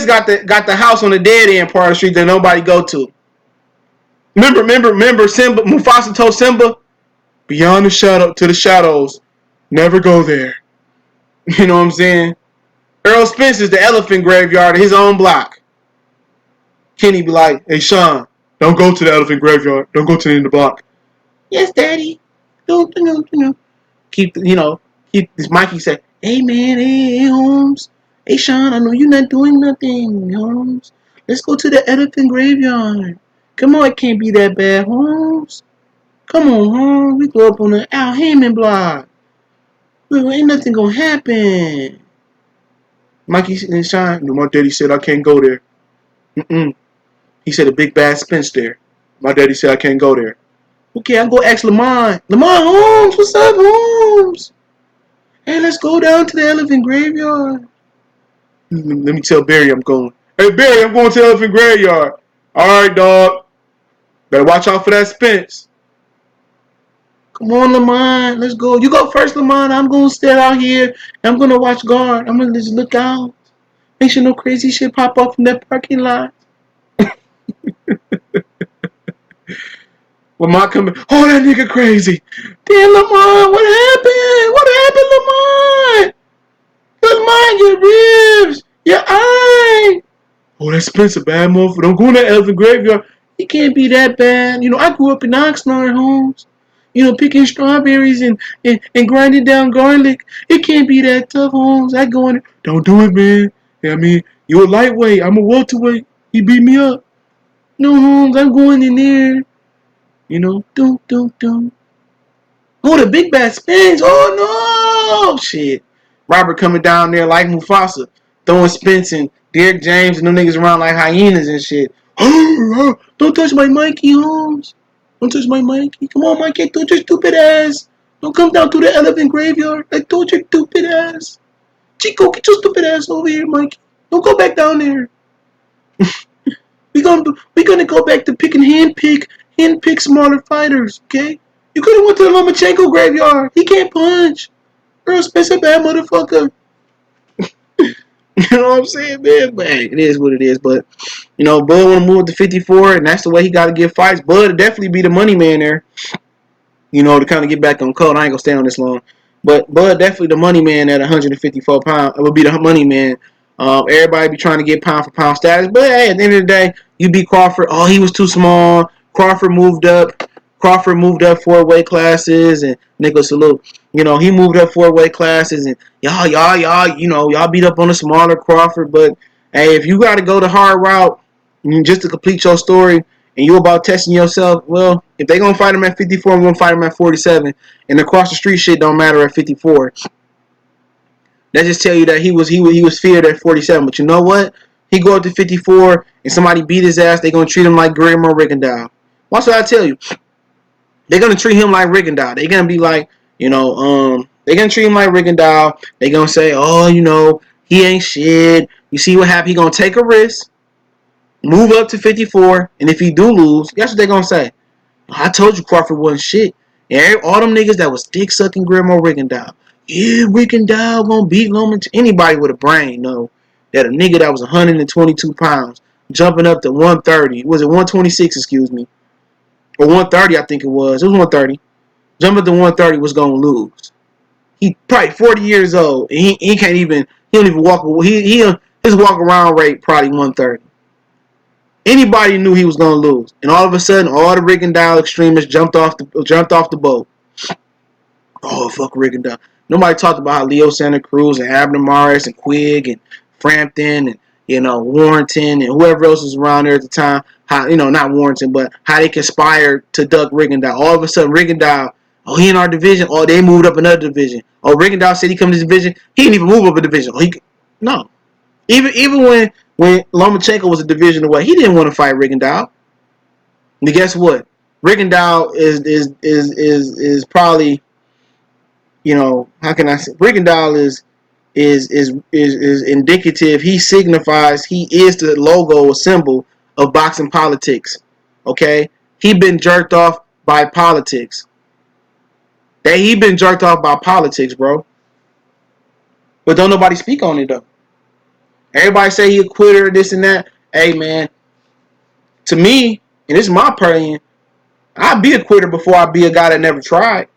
got the house on the dead end part of the street that nobody go to. Remember Simba, Mufasa told Simba, beyond the shadow to the shadows, never go there. You know what I'm saying? Earl Spence is the elephant graveyard of his own block. Kenny be like, hey Sean, don't go to the elephant graveyard. Don't go to the end of the block. Yes, Daddy. Don't. Keep this Mikey say, hey man, hey Holmes. Hey Sean, I know you're not doing nothing, Holmes. Let's go to the elephant graveyard. Come on, it can't be that bad, Holmes. Come on, Holmes. We go up on the Al Heyman block. Well, ain't nothing gonna happen. Mikey and Sean, my daddy said I can't go there. He said a big bad Spence there. My daddy said I can't go there. Okay, I'll go ask Lamont. Lamont Holmes, what's up, Holmes? Hey, let's go down to the elephant graveyard. Let me tell Barry I'm going. Hey, Barry, I'm going to the elephant graveyard. All right, dog. Better watch out for that Spence. Come on, Lamont. Let's go. You go first, Lamont. I'm going to stay out here. I'm going to watch guard. I'm going to just look out. Make sure no crazy shit pop up from that parking lot. Lamont coming. Oh, that nigga crazy. Damn, Lamont. What happened? What happened, Lamont? Lamont, your ribs. Your eye. Oh, that Spence a bad motherfucker. Don't go in that elephant graveyard. It can't be that bad. You know, I grew up in Oxnard, Holmes. You know, picking strawberries and grinding down garlic. It can't be that tough, Holmes. I go in there. Don't do it, man. I mean, you're a lightweight. I'm a welterweight. He beat me up. No, Holmes, I'm going in there. You know, don't. Oh, the big bad Spence. Oh, no. Shit. Robert coming down there like Mufasa. Throwing Spence and Derek James and them niggas around like hyenas and shit. Don't touch my Mikey, Holmes. Don't touch my Mikey. Come on, Mikey. I told your stupid ass. Don't come down to the elephant graveyard. I told your stupid ass. Chico, get your stupid ass over here, Mikey. Don't go back down there. We're gonna go back to handpick smaller fighters, okay? You could have went to the Lomachenko graveyard. He can't punch. Earl Spence a bad motherfucker. You know what I'm saying, man? But hey, it is what it is. But, you know, Bud want to move to 54, and that's the way he got to get fights. Bud would definitely be the money man there, you know, to kind of get back on code. I ain't going to stay on this long. But Bud definitely the money man at 154 pounds. It would be the money man. Everybody be trying to get pound for pound status. But, hey, at the end of the day, you beat Crawford. Oh, he was too small. Crawford moved up 4 weight classes, and Nicholas Salute. You know, he moved up 4 weight classes, and y'all, you know, y'all beat up on a smaller Crawford. But hey, if you got to go the hard route just to complete your story, and you about testing yourself, well, if they gonna fight him at 54, I'm gonna fight him at 47, and across the street shit don't matter at 54. That just tell you that he was feared at 47. But you know what? He go up to 54, and somebody beat his ass. They gonna treat him like Guillermo Rigondeaux. What's what I tell you? They're gonna treat him like Rigondeaux. They're gonna be like, you know, they're gonna treat him like Rigondeaux. They're gonna say, oh, you know, he ain't shit. You see what happened? He gonna take a risk, move up to 54, and if he do lose, guess what they're gonna say? I told you Crawford wasn't shit. And all them niggas that was dick sucking Guillermo Rigondeaux. Yeah, Rigondeaux gonna beat Loma. Anybody with a brain know that a nigga that was 122 pounds jumping up to 130. Was it 126? Excuse me. Or 130, I think it was. It was 130. Jumping to 130 was gonna lose. He probably 40 years old. And he can't even. He don't even walk. His walk around rate probably 130. Anybody knew he was gonna lose, and all of a sudden, all the Rigondeaux extremists jumped off the boat. Oh, fuck Rigondeaux. Nobody talked about how Leo Santa Cruz and Abner Maris and Quigg and Frampton and, Warrington and whoever else was around there at the time, how, not Warrington, but how they conspired to duck Rigondeaux. All of a sudden, Rigondeaux, oh, he in our division. Oh, they moved up another division. Oh, Rigondeaux said he come to this division. He didn't even move up a division. Oh, no. Even when Lomachenko was a division away, he didn't want to fight Rigondeaux. And guess what? Rigondeaux is probably, how can I say? Rigondeaux is indicative. He signifies, he is the logo or symbol of boxing politics. Okay? He been jerked off by politics. He been jerked off by politics, bro. But don't nobody speak on it though. Everybody say he a quitter, this and that. Hey man, to me, and this is my opinion, I'd be a quitter before I'd be a guy that never tried.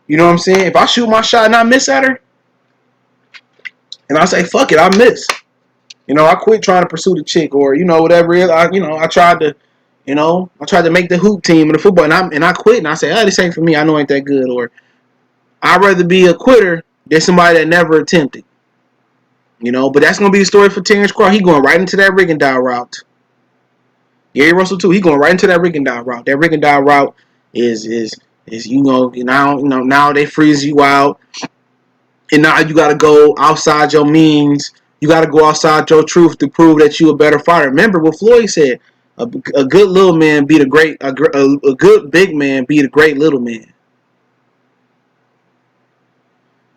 You know what I'm saying? If I shoot my shot and I miss at her, and I say, fuck it, I miss. I quit trying to pursue the chick or, whatever it is. I tried to make the hoop team in the football and I quit and I say, this ain't for me. I know it ain't that good. Or I'd rather be a quitter than somebody that never attempted. But that's going to be the story for Terrence Crawford. He going right into that Rigondeaux route. Gary Russell too. He going right into that Rigondeaux route. That Rigondeaux route is now they freeze you out. And now you got to go outside your means. You got to go outside your truth to prove that you a better fighter. Remember what Floyd said: a good little man beat a good big man beat a great little man.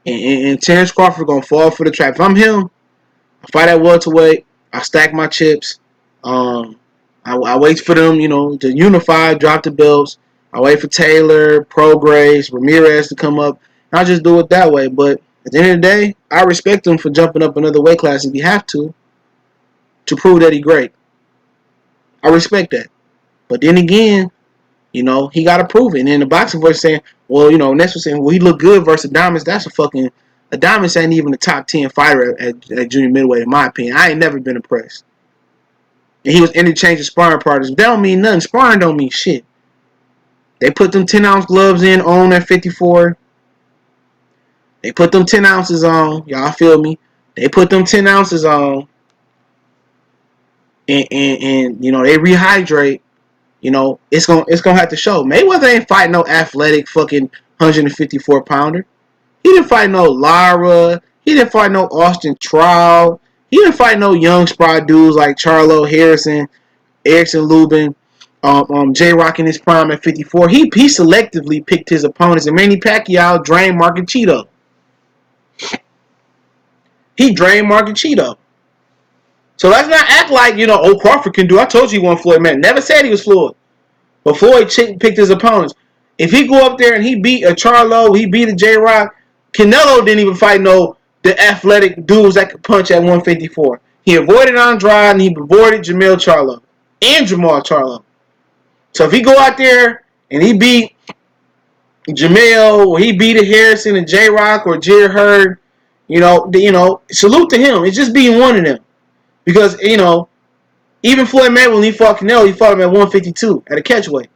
And Terrence Crawford gonna fall for the trap. If I'm him, I fight at welterweight. I stack my chips. I wait for them, to unify, drop the belts. I wait for Taylor, Prograis, Ramirez to come up. And I just do it that way. But at the end of the day, I respect him for jumping up another weight class if he have to prove that he's great. I respect that. But then again, he got to prove it. And then the boxing voice saying, well, Ness was saying, well, he looked good versus Adonis. That's Adonis ain't even a top 10 fighter at junior middleweight, in my opinion. I ain't never been impressed. And he was interchanging sparring partners. That don't mean nothing. Sparring don't mean shit. They put them 10-ounce gloves on at 54. They put them 10 ounces on. Y'all feel me? They put them 10 ounces on. And they rehydrate. It's gonna have to show. Mayweather ain't fighting no athletic fucking 154 pounder. He didn't fight no Lara. He didn't fight no Austin Trout. He didn't fight no young spry dudes like Charlo Harrison, Erickson Lubin, J-Rock in his prime at 54. He selectively picked his opponents. And Manny Pacquiao drained Marcachito. He drained Marcachito. So let's not act like, Crawford can do. I told you he won Floyd, man. Never said he was Floyd. But Floyd picked his opponents. If he go up there and he beat a Charlo, he beat a J-Rock, Canelo didn't even fight the athletic dudes that could punch at 154. He avoided Andrade and he avoided Jamel Charlo and Jamal Charlo. So if he go out there and he beat Jamel or he beat a Harrison and J-Rock or Jared Hurd, salute to him. It's just being one of them. Because, even Floyd Mayweather, when he fought Canelo, he fought him at 152 at a catchweight.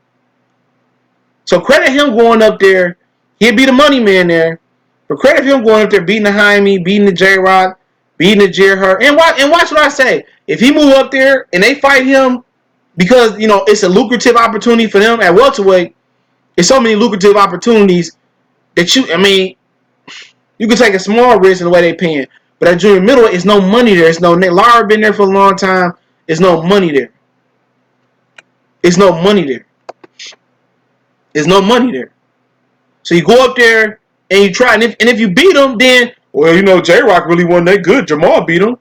So credit him going up there. He'd be the money man there. But credit him going up there, beating the Jaime, beating the J-Rock, beating the Jared Hurd. And watch what I say. If he move up there and they fight him because, it's a lucrative opportunity for them at welterweight, it's so many lucrative opportunities that you can take a small risk in the way they paying. But at junior middleweight, it's no money there. It's no Lara been there for a long time. There's no money there. It's no money there. There's no money there. So you go up there and you try, and if you beat him, then J-Rock really wasn't that good. Jamal beat him.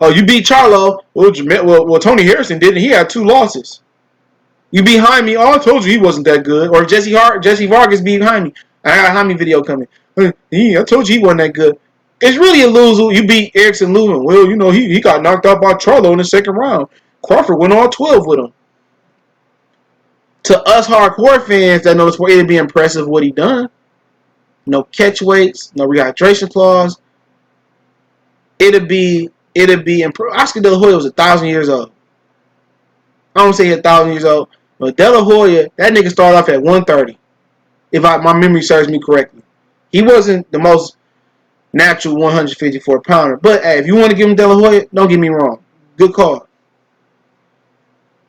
Oh, you beat Charlo. Well, Tony Harrison didn't. He had 2 losses. You beat Jaime. Oh, I told you he wasn't that good. Or Jesse Vargas beat Jaime. I got a Jaime video coming. I told you he wasn't that good. It's really a loser. You beat Erickson Lubin. Well, he got knocked out by Charlo in the second round. Crawford went on 12 with him. To us hardcore fans that know the sport, it'd be impressive what he done. No catch weights, no rehydration clause. It'd be impressive. Oscar De La Hoya was 1,000 years old. I don't say he's 1,000 years old, but De La Hoya, that nigga started off at 130. If my memory serves me correctly. He wasn't the most natural 154 pounder. But hey, if you want to give him De La Hoya, don't get me wrong. Good call.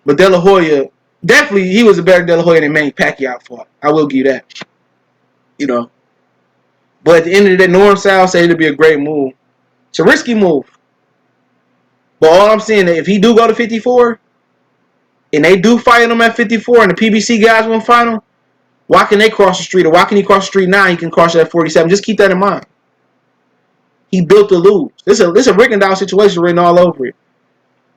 But De La Hoya, definitely he was a better De La Hoya than Manny Pacquiao fought. I will give you that. You know. But at the end of the day, Norm Sal said it'd be a great move. It's a risky move. But all I'm saying is if he do go to 54, and they do fight him at 54, and the PBC guys won't fight him, why can they cross the street? Or why can he cross the street now? He can cross it at 47. Just keep that in mind. He built to lose. This is a Rigondeaux situation written all over it.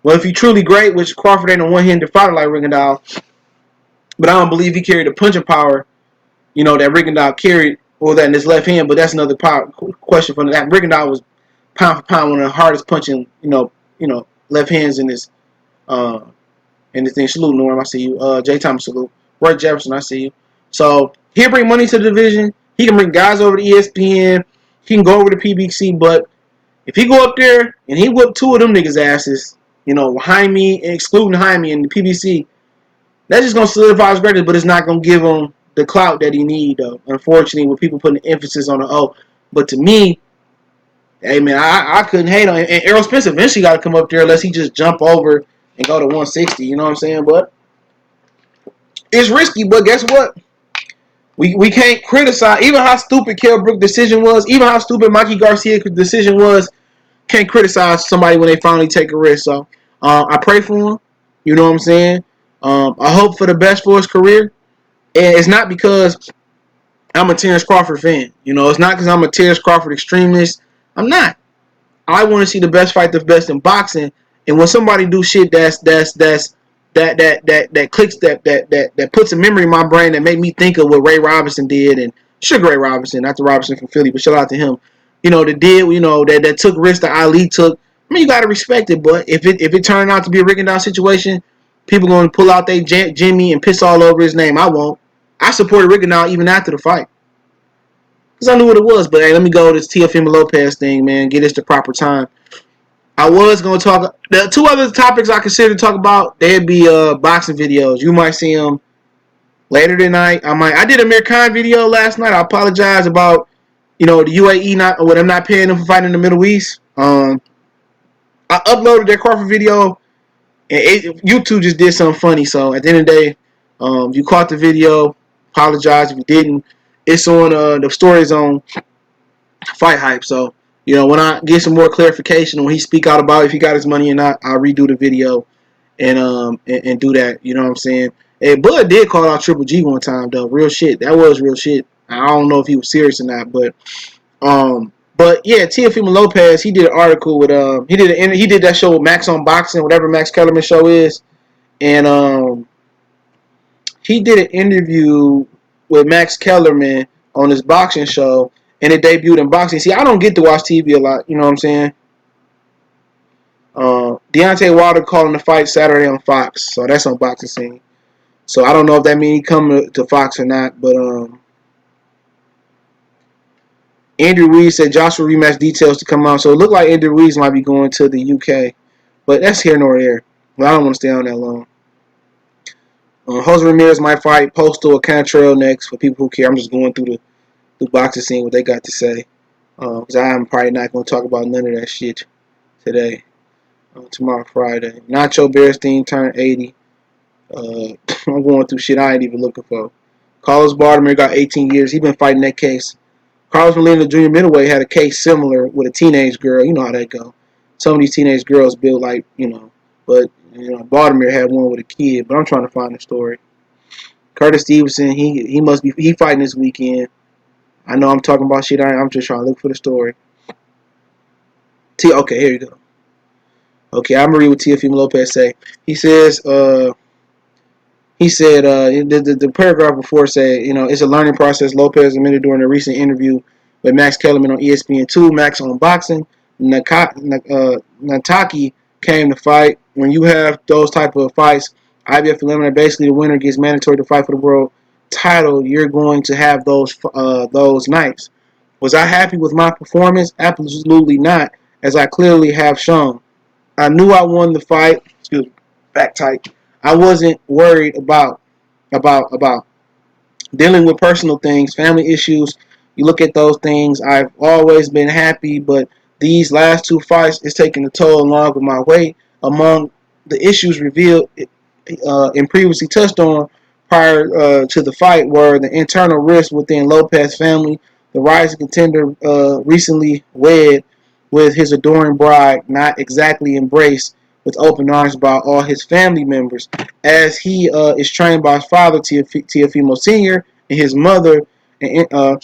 Well, if he truly great, which Crawford ain't a one-handed fighter like Rigondeaux, but I don't believe he carried the punching power, that Rigondeaux carried, or that in his left hand. But that's another question from that. Rigondeaux was pound for pound one of the hardest punching, left hands in this thing. Salute, Norm. I see you. Jay Thomas, salute. Roy Jefferson, I see you. So he'll bring money to the division. He can bring guys over to ESPN. He can go over to PBC. But if he go up there and he whip two of them niggas' asses, Jaime, excluding Jaime and the PBC, that's just gonna solidify his record. But it's not gonna give him the clout that he need, though. Unfortunately, with people putting emphasis on the O. But to me, hey man, I couldn't hate on him. And Errol Spence eventually got to come up there unless he just jump over and go to 160. You know what I'm saying? But it's risky. But guess what? We can't criticize even how stupid Kell Brook's decision was, even how stupid Mikey Garcia's decision was. Can't criticize somebody when they finally take a risk. So I pray for him. You know what I'm saying? I hope for the best for his career. And it's not because I'm a Terrence Crawford fan. It's not because I'm a Terrence Crawford extremist. I'm not. I want to see the best fight the best in boxing. And when somebody do shit that clicks, that puts a memory in my brain that make me think of what Ray Robinson did, and Sugar Ray Robinson, not the Robinson from Philly, but shout out to him. That took risks that Ali took. I mean, you gotta respect it, but if it turned out to be a Rigondeaux situation, people gonna pull out their Jimmy and piss all over his name. I won't. I supported Rigondeaux even after the fight. Because I knew what it was. But hey, let me go to this Teofimo Lopez thing, man. Get this the proper time. I was going to talk. The two other topics I consider to talk about, they'd be boxing videos. You might see them later tonight. I did a Amir Khan video last night. I apologize about, the UAE when I'm not paying them for fighting in the Middle East. I uploaded that Crawford video, and YouTube just did something funny. So at the end of the day, if you caught the video, apologize. If you didn't, it's on the stories on Fight Hype. So when I get some more clarification when he speak out about if he got his money or not, I'll redo the video and do that. You know what I'm saying? Hey, Bud did call out Triple G one time though. Real shit. That was real shit. I don't know if he was serious or not, but yeah, Teofimo Lopez, he did an article with he did that show with Max on Boxing, whatever Max Kellerman show is, and he did an interview with Max Kellerman on his boxing show, and it debuted in boxing. See, I don't get to watch TV a lot, you know what I'm saying? Deontay Wilder calling the fight Saturday on Fox, so that's on Boxing Scene. So I don't know if that means he come to Fox or not, but Andrew Ruiz said Joshua rematch details to come out, so it looked like Andrew Ruiz might be going to the UK, but that's here nor there. But I don't want to stay on that long. Jose Ramirez might fight Postal or Cantrell next for people who care. I'm just going through the boxing scene, what they got to say. Because I'm probably not going to talk about none of that shit today. Tomorrow, Friday. Nacho Berenstein turned 80. I'm going through shit I ain't even looking for. Carlos Baldomir got 18 years. He been fighting that case. Carlos Molina Jr. middleweight had a case similar with a teenage girl. You know how that go. Some of these teenage girls build like, but Baltimore had one with a kid, but I'm trying to find the story. Curtis Stevenson, he fighting this weekend. I know I'm talking about shit. I'm just trying to look for the story. Okay, here you go. Okay, I'm gonna read what Teofimo Lopez say. He says, the paragraph before said, it's a learning process. Lopez admitted during a recent interview with Max Kellerman on ESPN2, Max on Boxing. Nataki came to fight. When you have those type of fights, IBF preliminary, basically the winner gets mandatory to fight for the world title. You're going to have those nights. Was I happy with my performance? Absolutely not, as I clearly have shown. I knew I won the fight. Excuse me, back tight. I wasn't worried about dealing with personal things, family issues, You look at those things. I've always been happy, but these last two fights is taking a toll along with my weight. Among the issues revealed and previously touched on prior to the fight were the internal rifts within Lopez family, the rising contender recently wed with his adoring bride, not exactly embraced with open arms by all his family members, as he is trained by his father, Teofimo Sr., and his mother, an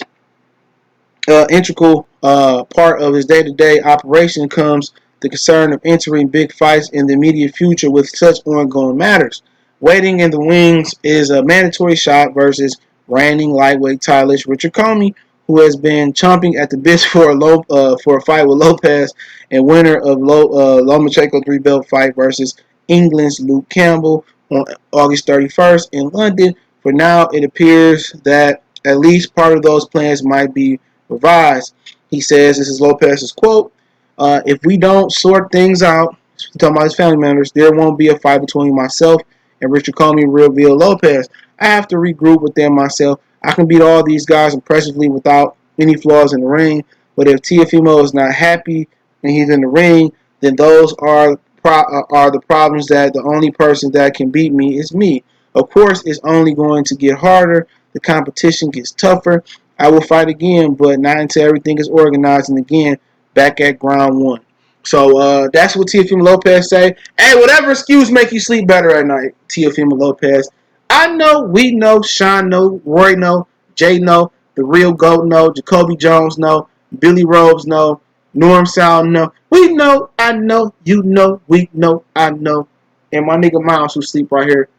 integral part of his day-to-day operation comes the concern of entering big fights in the immediate future with such ongoing matters. Waiting in the wings is a mandatory shot versus reigning lightweight titleist Richard Commey, who has been chomping at the bit for a fight with Lopez, and winner of Lomachenko 3-belt fight versus England's Luke Campbell on August 31st in London. For now, it appears that at least part of those plans might be revised. He says, this is Lopez's quote, if we don't sort things out, talking about his family members, there won't be a fight between myself and Richard Commey, revealed Lopez. I have to regroup within myself. I can beat all these guys impressively without any flaws in the ring, but if Teofimo is not happy and he's in the ring, then those are the problems that the only person that can beat me is me. Of course, it's only going to get harder. The competition gets tougher. I will fight again, but not until everything is organized and again back at ground one. So that's what Teofimo Lopez say. Hey, whatever excuse make you sleep better at night, Teofimo Lopez. I know, we know, Sean know, Roy know, Jay know, the real GOAT know, Jacoby Jones know, Billy Robes know, Norm Sound know. We know, I know, you know, we know, I know. And my nigga Miles who sleep right here,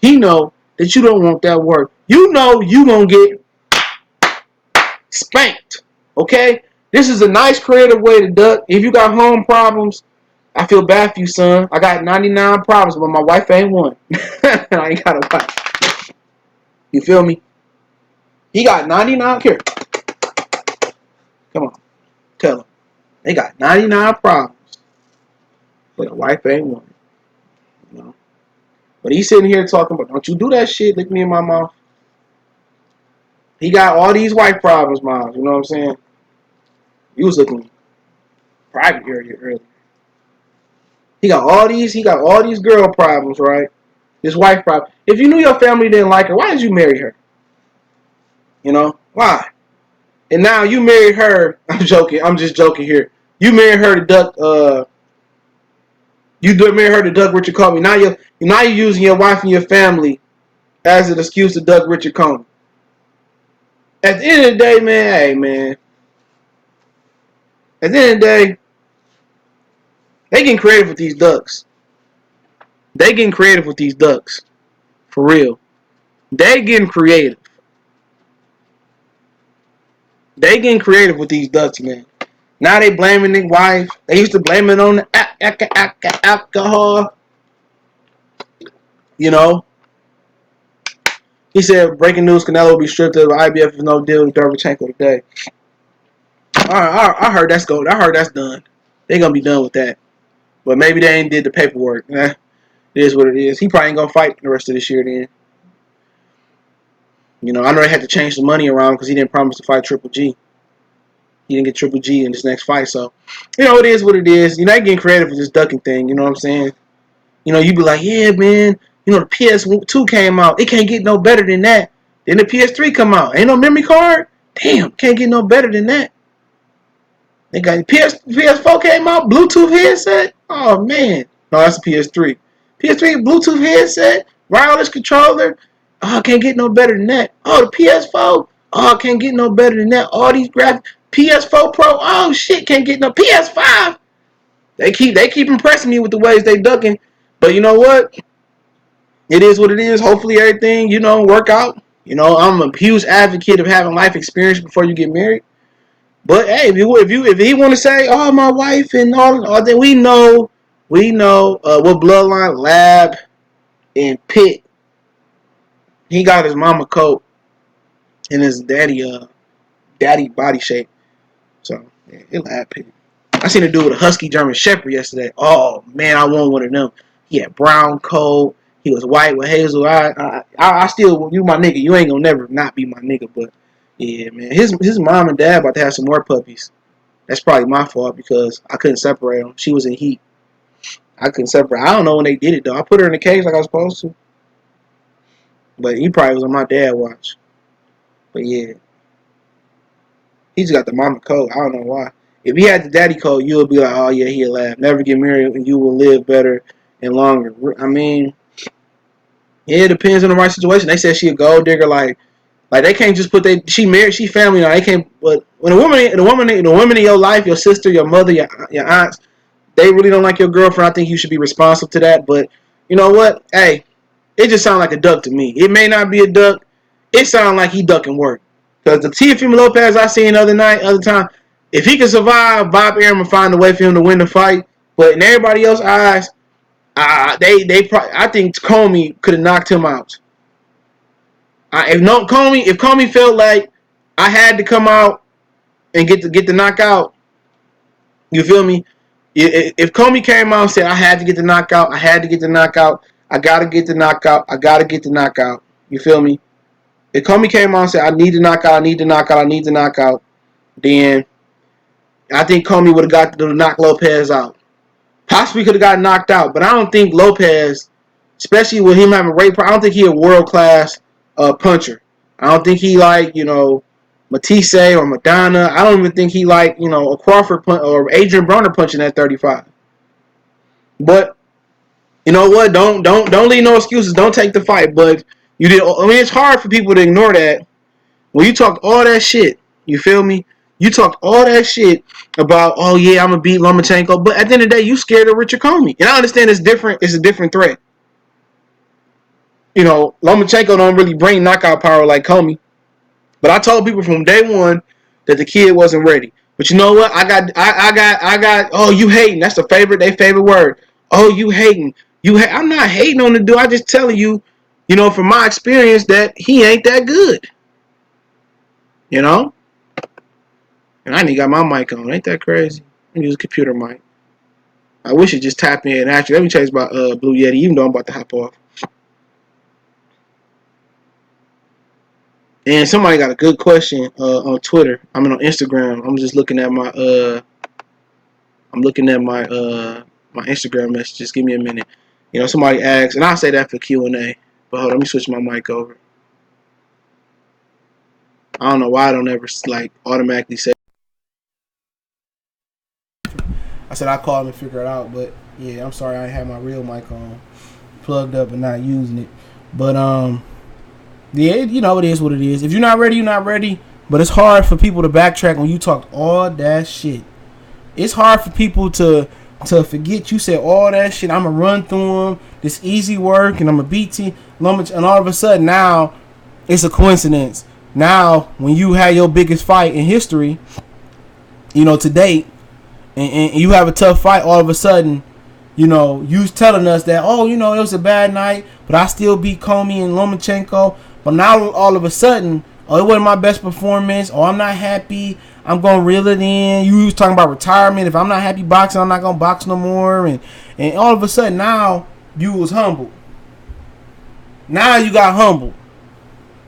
he know that you don't want that word. You know you gonna get spanked. Okay? This is a nice creative way to duck. If you got home problems, I feel bad for you, son. I got 99 problems, but my wife ain't one. I ain't got a wife. You feel me? He got 99. Here. Come on. Tell him. They got 99 problems, but a wife ain't one. You know? But he's sitting here talking about, don't you do that shit, lick me in my mouth. He got all these wife problems, Miles. You know what I'm saying? He was looking private area earlier. He got all these girl problems, right? This wife problem. If you knew your family didn't like her, why did you marry her? You know? Why? And now you married her. I'm joking. I'm just joking here. You married her to duck married her to duck Richard Commey. Now you're using your wife and your family as an excuse to duck Richard Commey. At the end of the day, man, hey man. At the end of the day, they getting creative with these ducks. They getting creative with these ducks. For real. They getting creative. They getting creative with these ducks, man. Now they blaming their wife. They used to blame it on the alcohol. You know. He said, breaking news, Canelo will be stripped of IBF with no deal with Derevchenko today. I heard that's going. I heard that's done. They gonna be done with that. But maybe they ain't did the paperwork. It is what it is. He probably ain't gonna fight the rest of this year then. You know, I know they had to change the money around because he didn't promise to fight Triple G. He didn't get Triple G in this next fight, so you know it is what it is. You're not getting creative with this ducking thing. You know what I'm saying? You know, you be like, yeah, man. You know, the PS2 came out. It can't get no better than that. Then the PS3 come out. Ain't no memory card. Damn, can't get no better than that. They got PS4 came out, Bluetooth headset. Oh man, no, that's a PS3. PS3 Bluetooth headset, wireless controller. Oh, can't get no better than that. Oh, the PS4. Oh, can't get no better than that. All these graphics. PS4 Pro. Oh shit, can't get no PS5. They keep impressing me with the ways they ducking. But you know what? It is what it is. Hopefully everything, you know, work out. You know, I'm a huge advocate of having life experience before you get married. But hey, if he want to say, oh, my wife and all, then we know what bloodline, Lab, and Pitt. He got his mama coat and his daddy body shape. So yeah, he'll have Pitt. I seen a dude with a husky German Shepherd yesterday. Oh man, I want one of them. He had brown coat. He was white with hazel eyes. I still, you my nigga. You ain't gonna never not be my nigga, but Yeah, man. His mom and dad about to have some more puppies. That's probably my fault because I couldn't separate them. She was in Heat. I couldn't separate. I don't know when they did it though. I put her in the cage like I was supposed to, but he probably was on my dad watch. But yeah, he just got the mama code. I don't know why. If he had the daddy code, you would be like, oh yeah, he'll laugh. Never get married, and you will live better and longer. I mean, yeah, it depends on the right situation. They said she a gold digger, like they can't just put she married, she family now. They can't. But when the woman in your life, your sister, your mother, your aunts, they really don't like your girlfriend. I think you should be responsible to that. But you know what? Hey, it just sounds like a duck to me. It may not be a duck. It sounds like he ducking work. Because the Teofimo Lopez I seen the other time, if he can survive, Bob Arum will find a way for him to win the fight. But in everybody else's eyes, I think Commey could have knocked him out. If Commey felt like I had to come out and get the knockout, you feel me? If Commey came out and said I had to get the knockout, I had to get the knockout, I gotta get the knockout, I gotta get the knockout. You feel me? If Commey came out and said I need the knockout, I need the knockout, I need the knockout, then I think Commey would have got to knock Lopez out. Possibly could have got knocked out, but I don't think Lopez, especially with him having weight, I don't think he a world class puncher. I don't think he Matisse or Madonna. I don't even think he a Crawford or Adrian Broner punching at 35. But you know what? Don't leave no excuses. Don't take the fight. But you did. I mean, it's hard for people to ignore that when you talk all that shit. You feel me? You talked all that shit about, oh yeah, I'm gonna beat Lomachenko, but at the end of the day, you scared of Richard Commey, and I understand it's different. It's a different threat. Lomachenko don't really bring knockout power like Commey. But I told people from day one that the kid wasn't ready. But you know what? I got. Oh, you hating? That's their favorite word. Oh, you hating? I'm not hating on the dude. I just telling you, from my experience, that he ain't that good. You know. And I ain't got my mic on. Ain't that crazy? I use a computer mic. I wish it just tap in. Actually, let me change my Blue Yeti, even though I'm about to hop off. And somebody got a good question on Twitter. I mean on Instagram. I'm just looking at my my Instagram messages. Give me a minute. Somebody asked, and I'll say that for Q&A. But hold on, let me switch my mic over. I don't know why I don't ever automatically say. I said I'll call him and figure it out, but yeah, I'm sorry I had my real mic on, plugged up and not using it. But yeah, it is what it is. If you're not ready, you're not ready. But it's hard for people to backtrack when you talk all that shit. It's hard for people to forget you said all that shit. I'm going to run through them. This easy work, and I'm going to beat you. And all of a sudden, now, it's a coincidence. Now, when you had your biggest fight in history, to date, and you have a tough fight, all of a sudden, you telling us that, it was a bad night, but I still beat Commey and Lomachenko. But now, all of a sudden, it wasn't my best performance. I'm not happy. I'm going to reel it in. You was talking about retirement. If I'm not happy boxing, I'm not going to box no more. And all of a sudden, now, you was humble. Now you got humble.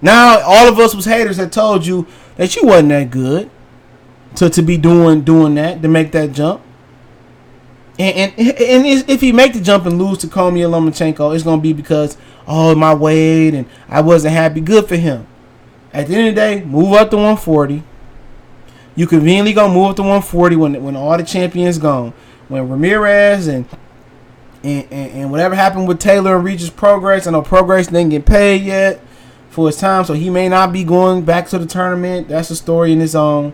Now, all of us was haters that told you that you wasn't that good to be doing that, to make that jump. And if he make the jump and lose to Commey or Lomachenko, it's going to be because, my weight and I wasn't happy. Good for him. At the end of the day, move up to 140. You conveniently gonna move up to 140 when all the champions gone. When Ramirez and whatever happened with Taylor and Regis Progress, I know Progress didn't get paid yet for his time, so he may not be going back to the tournament. That's a story in its own.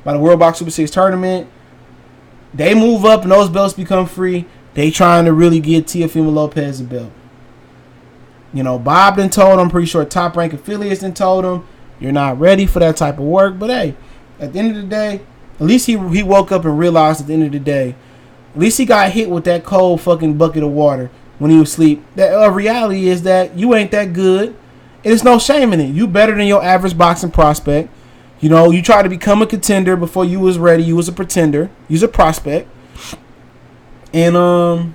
By the World Box Super 6 tournament, they move up and those belts become free. They trying to really get Teofimo Lopez a belt. Bob done told him, I'm pretty sure Top Rank affiliates done told him, you're not ready for that type of work. But hey, at the end of the day, at least he woke up and realized at the end of the day, at least he got hit with that cold fucking bucket of water when he was asleep. The reality is that you ain't that good. And there's no shame in it. You better than your average boxing prospect. You tried to become a contender before you was ready. You was a pretender. You was a prospect. And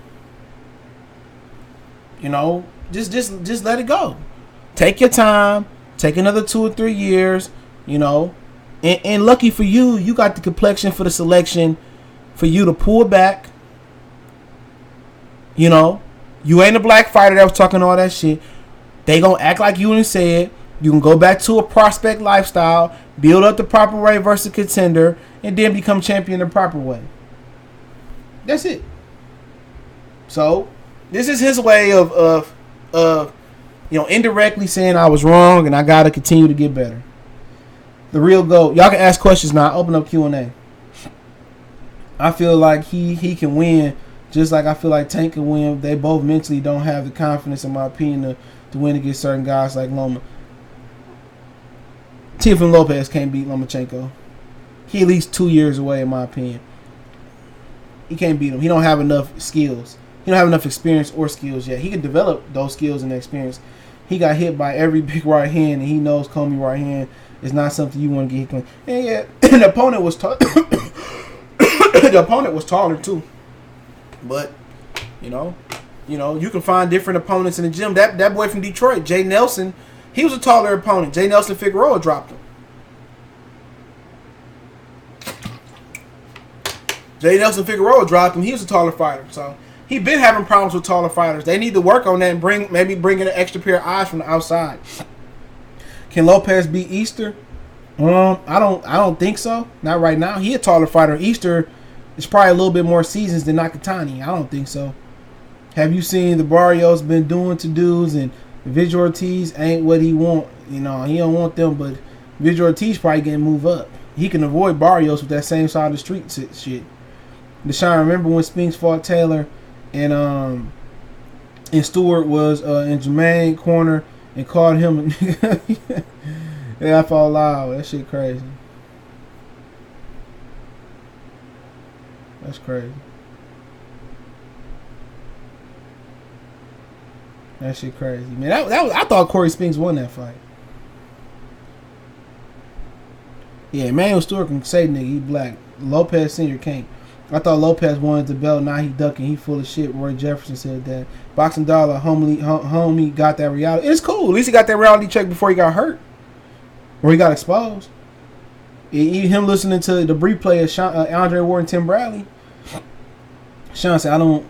just let it go. Take your time. Take another 2 or 3 years. you know. And lucky for you, you got the complexion for the selection for you to pull back. You know, you ain't a black fighter that was talking all that shit. They gonna act like you didn't say it. You can go back to a prospect lifestyle, build up the proper way versus contender, and then become champion the proper way. That's it. So, this is his way of indirectly saying I was wrong and I gotta continue to get better. The real goal. Y'all can ask questions now. Open up Q&A. I feel like he can win, just like I feel like Tank can win. They both mentally don't have the confidence, in my opinion, to win against certain guys like Loma. Teofimo Lopez can't beat Lomachenko. He at least 2 years away, in my opinion. He can't beat him. He don't have enough skills. He don't have enough experience or skills yet. He can develop those skills and experience. He got hit by every big right hand, and he knows Commey right hand is not something you want to get hit. And yeah, the opponent was the opponent was taller too. But you can find different opponents in the gym. That boy from Detroit, Jay Nelson, he was a taller opponent. Jay Nelson Figueroa dropped him. Jay Nelson Figueroa dropped him. He was a taller fighter. So he been having problems with taller fighters. They need to work on that and bring in an extra pair of eyes from the outside. Can Lopez beat Easter? I don't think so. Not right now. He a taller fighter. Easter is probably a little bit more seasons than Nakatani. I don't think so. Have you seen the Barrios been doing to dudes, and Vigil Ortiz ain't what he want. He don't want them, but Vigil Ortiz probably getting move up. He can avoid Barrios with that same side of the street shit. Deshaun, remember when Spinks fought Taylor and Stewart was in Jermaine corner and called him a nigga? Yeah, I felt loud. That shit crazy. That's crazy. That shit crazy, man. That was, I thought Corey Spinks won that fight. Yeah, Emmanuel Stewart can say nigga, he black. Lopez Sr. can't. I thought Lopez wanted the belt, now he ducking, he full of shit. Roy Jefferson said that. Boxing Dollar, homie got that reality. It's cool. At least he got that reality check before he got hurt. Or he got exposed. Him listening to the replay of Andre Ward and Tim Bradley. Sean said, I don't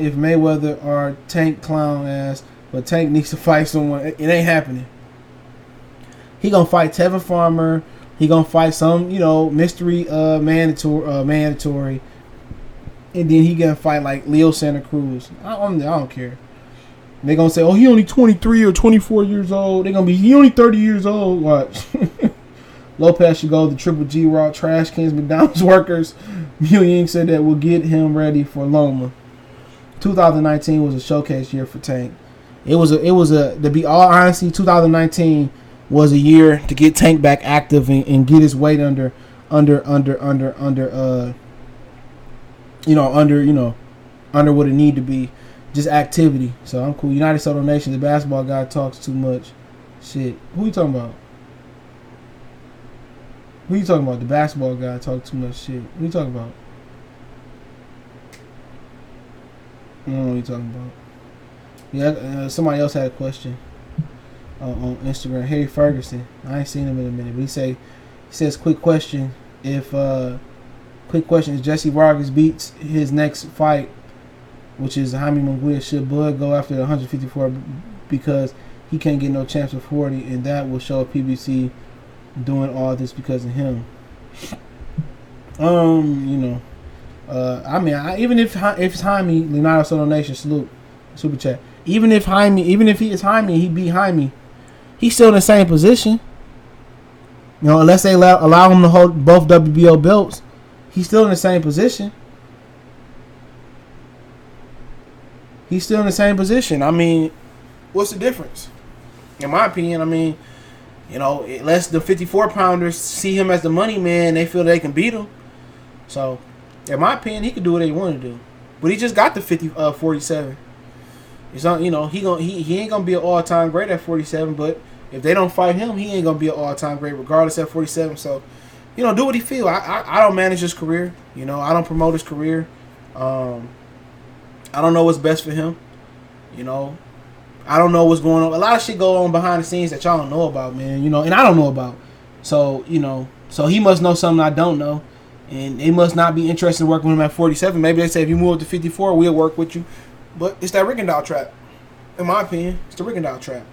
if Mayweather or Tank clown ass, but Tank needs to fight someone. It ain't happening. He gonna fight Tevin Farmer. He gonna fight some, mystery mandatory. And then he gonna fight like Leo Santa Cruz. I don't care. They gonna say, oh, he only 23 or 24 years old. They gonna be, he only 30 years old. Watch. Lopez should go the Triple G route. Trash cans, McDonald's workers. Mew Ying said that will get him ready for Loma. 2019 was a showcase year for Tank. It was to be all honesty, 2019 was a year to get Tank back active and get his weight under what it need to be. Just activity. So I'm cool. United Soto Nation, the basketball guy talks too much. Shit. Who you talking about? Who you talking about? The basketball guy talk too much shit. Who you talking about? I don't know what you talking about. Yeah, somebody else had a question on Instagram. Harry Ferguson. I ain't seen him in a minute, but he says quick question. If Jesse Vargas beats his next fight, which is Jaime Munguia, should Bud go after the 154 because he can't get no chance for 40, and that will show PBC doing all this because of him. Even if it's Jaime, Leonardo Soto Nation, salute, super chat. Even if he is Jaime, he beat Jaime, he's still in the same position. Unless they allow him to hold both WBO belts, he's still in the same position. He's still in the same position. I mean, what's the difference? In my opinion, unless the 54-pounders see him as the money man, they feel they can beat him. So, in my opinion, he can do what he want to do. But he just got the 47. It's not, he ain't gonna be an all-time great at 47. But if they don't fight him, he ain't gonna be an all-time great regardless at 47. So, do what he feel. I don't manage his career. I don't promote his career. I don't know what's best for him. I don't know what's going on. A lot of shit go on behind the scenes that y'all don't know about, man. And I don't know about. So so he must know something I don't know, and they must not be interested in working with him at 47. Maybe they say if you move up to 54, we'll work with you. But it's that Rickendall trap, in my opinion. It's the Rickendall trap.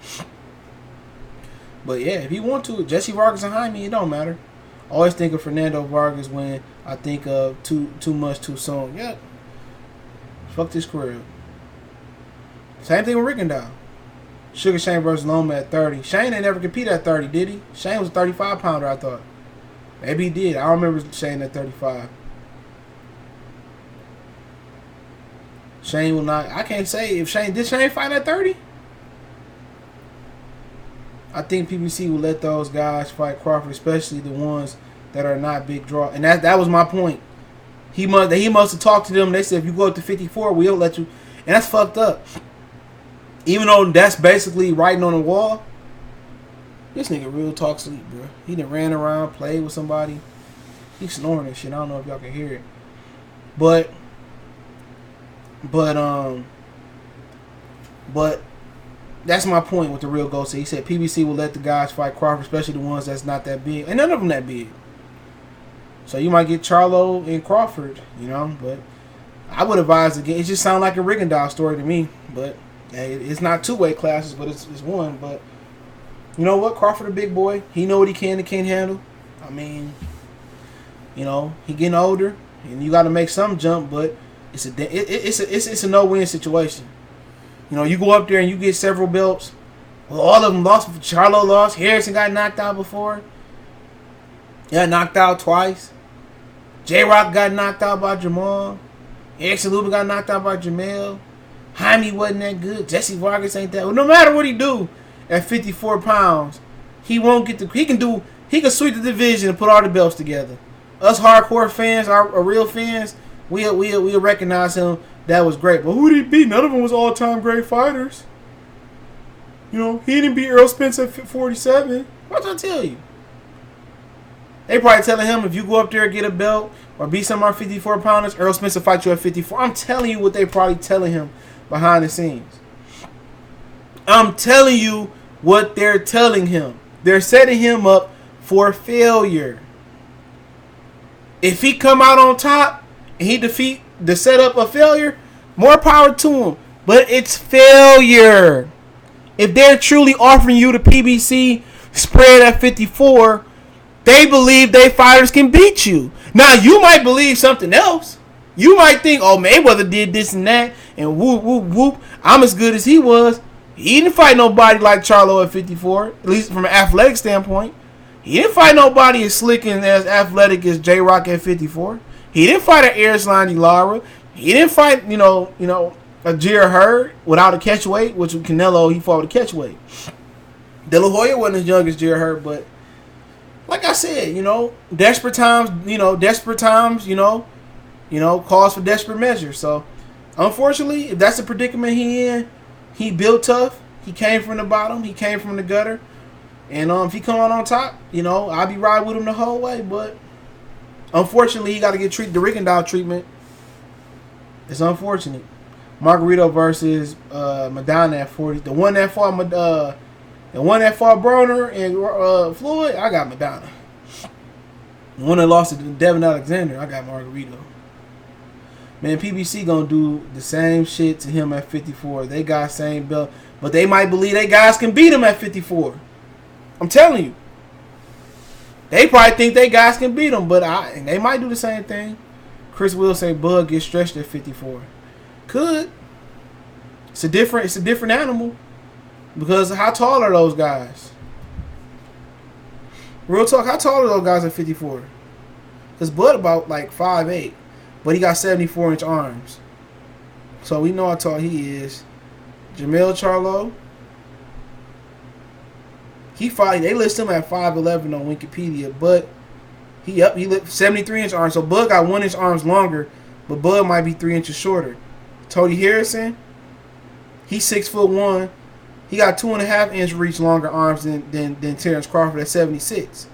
But yeah, if you want to, Jesse Vargas and Jaime, it don't matter. I always think of Fernando Vargas when I think of too much too soon. Yeah, fuck this career. Same thing with Rickendall. Sugar Shane versus Loma at 30. Shane ain't never competed at 30, did he? Shane was a 35 pounder, I thought. Maybe he did. I don't remember Shane at 35. Shane will not. I can't say if Shane did Shane fight at 30. I think PBC will let those guys fight Crawford, especially the ones that are not big draw. And that was my point. He must have talked to them. They said if you go up to 54, we'll let you. And that's fucked up. Even though that's basically writing on the wall, this nigga real talk sleep, bro. He done ran around, played with somebody. He's snoring and shit. I don't know if y'all can hear it. But that's my point with the real ghost. He said PBC will let the guys fight Crawford, especially the ones that's not that big. And none of them that big. So you might get Charlo and Crawford, but I would advise again. It just sounds like a Rickendall story to me. But hey, it's not two-way classes, but it's one. But you know what? Crawford a big boy. He know what he can and can't handle. I mean, he getting older, and you got to make some jump, but it's a no-win situation. You go up there and you get several belts. Well, all of them lost. Charlo lost. Harrison got knocked out before. Yeah, knocked out twice. J-Rock got knocked out by Jamal. Erickson Lubin got knocked out by Jamel. Jaime wasn't that good. Jesse Vargas ain't that. Well, no matter what he do at 54 pounds, he won't get the. He can sweep the division and put all the belts together. Us hardcore fans, our real fans, we'll recognize him. That was great. But who did he beat? None of them was all-time great fighters. He didn't beat Earl Spence at 47. What did I tell you? They probably telling him if you go up there and get a belt or beat some of our 54 pounders, Earl Spence will fight you at 54. I'm telling you what they probably telling him behind the scenes. I'm telling you what they're telling him. They're setting him up for failure. If he come out on top and he defeat the setup of failure, more power to him. But it's failure. If they're truly offering you the PBC spread at 54, they believe they fighters can beat you. Now, you might believe something else. You might think, oh, Mayweather did this and that, and whoop, whoop, whoop. I'm as good as he was. He didn't fight nobody like Charlo at 54, at least from an athletic standpoint. He didn't fight nobody as slick and as athletic as J-Rock at 54. He didn't fight an Erislandy Lara. He didn't fight, a Jared Hurd without a catch weight, which with Canelo, he fought with a catch weight. De La Hoya wasn't as young as Jared Hurd, but like I said, desperate times, calls for desperate measures. So, unfortunately, if that's the predicament he in, he built tough. He came from the bottom. He came from the gutter. And if he come out on top, I'll be riding with him the whole way, but unfortunately, he got to get the Rickendall treatment. It's unfortunate. Margarito versus Madonna at 40. The one that fought Broner and Floyd, I got Madonna. The one that lost to Devin Alexander, I got Margarito. Man, PBC gonna do the same shit to him at 54. They got same belt, but they might believe they guys can beat him at 54. I'm telling you. They probably think they guys can beat him, but they might do the same thing. Chris will say Bud gets stretched at 54. Could. It's a different animal. Because how tall are those guys? Real talk, how tall are those guys at 54? Because Bud about like 5'8", but he got 74-inch arms. So we know how tall he is. Jamel Charlo. They list him at 5'11" on Wikipedia, but he 73-inch arms. So Bud got 1 inch arms longer, but Bud might be 3 inches shorter. Tony Harrison, he's 6'1". He got 2.5 inch reach longer arms than Terrence Crawford at 76.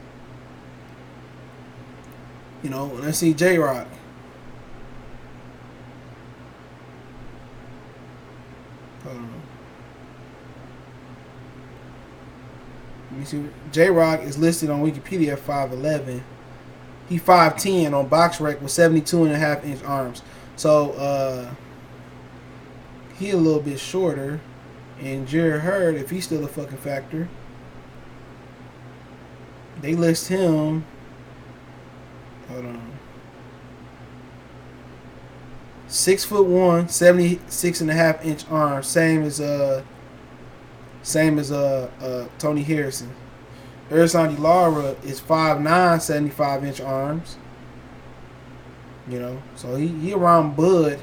Let's see J-Rock. Let me see. J-Rock is listed on Wikipedia at 5'11". He 5'10" on BoxRec with 72.5-inch arms. So he a little bit shorter. And Jared Hurd, if he's still a fucking factor, they list him. Hold on. 6'1", 76.5-inch arms, same as Tony Harrison. Erisandi Lara is 5'9", 75-inch arms. You know, so he around Bud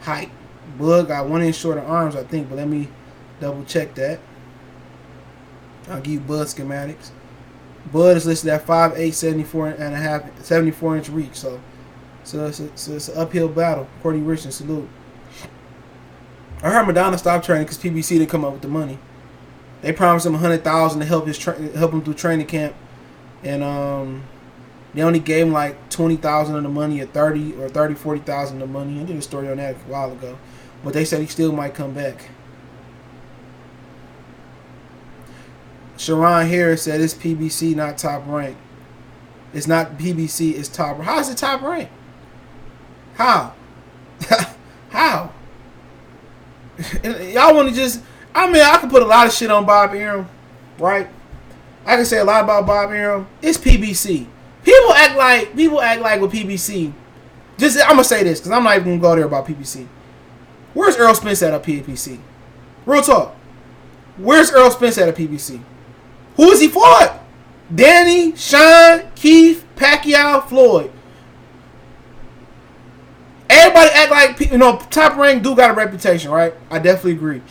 height. Bud got 1 inch shorter arms, I think, but let me double check that. I'll give you Bud schematics. Bud is listed at 5'8", 74-inch reach. So it's an uphill battle. Cordy Richardson, salute. I heard Madonna stopped training because PBC didn't come up with the money. They promised him $100,000 to help him through training camp, and they only gave him like $20,000 of the money, or $40,000 of the money. I did a story on that a while ago, but they said he still might come back. Sharon Harris said it's PBC, not top rank. It's not PBC, it's top. How is it top rank? How? How? Y'all want to just... I mean, I can put a lot of shit on Bob Arum, right? I can say a lot about Bob Arum. It's PBC. People act like with PBC. I'm gonna say this because I'm not even gonna go there about PBC. Where's Earl Spence at PBC? Real talk. Where's Earl Spence at PBC? Who is he fought? Danny, Sean, Heath, Pacquiao, Floyd. Everybody act like, top rank dude got a reputation, right? I definitely agree.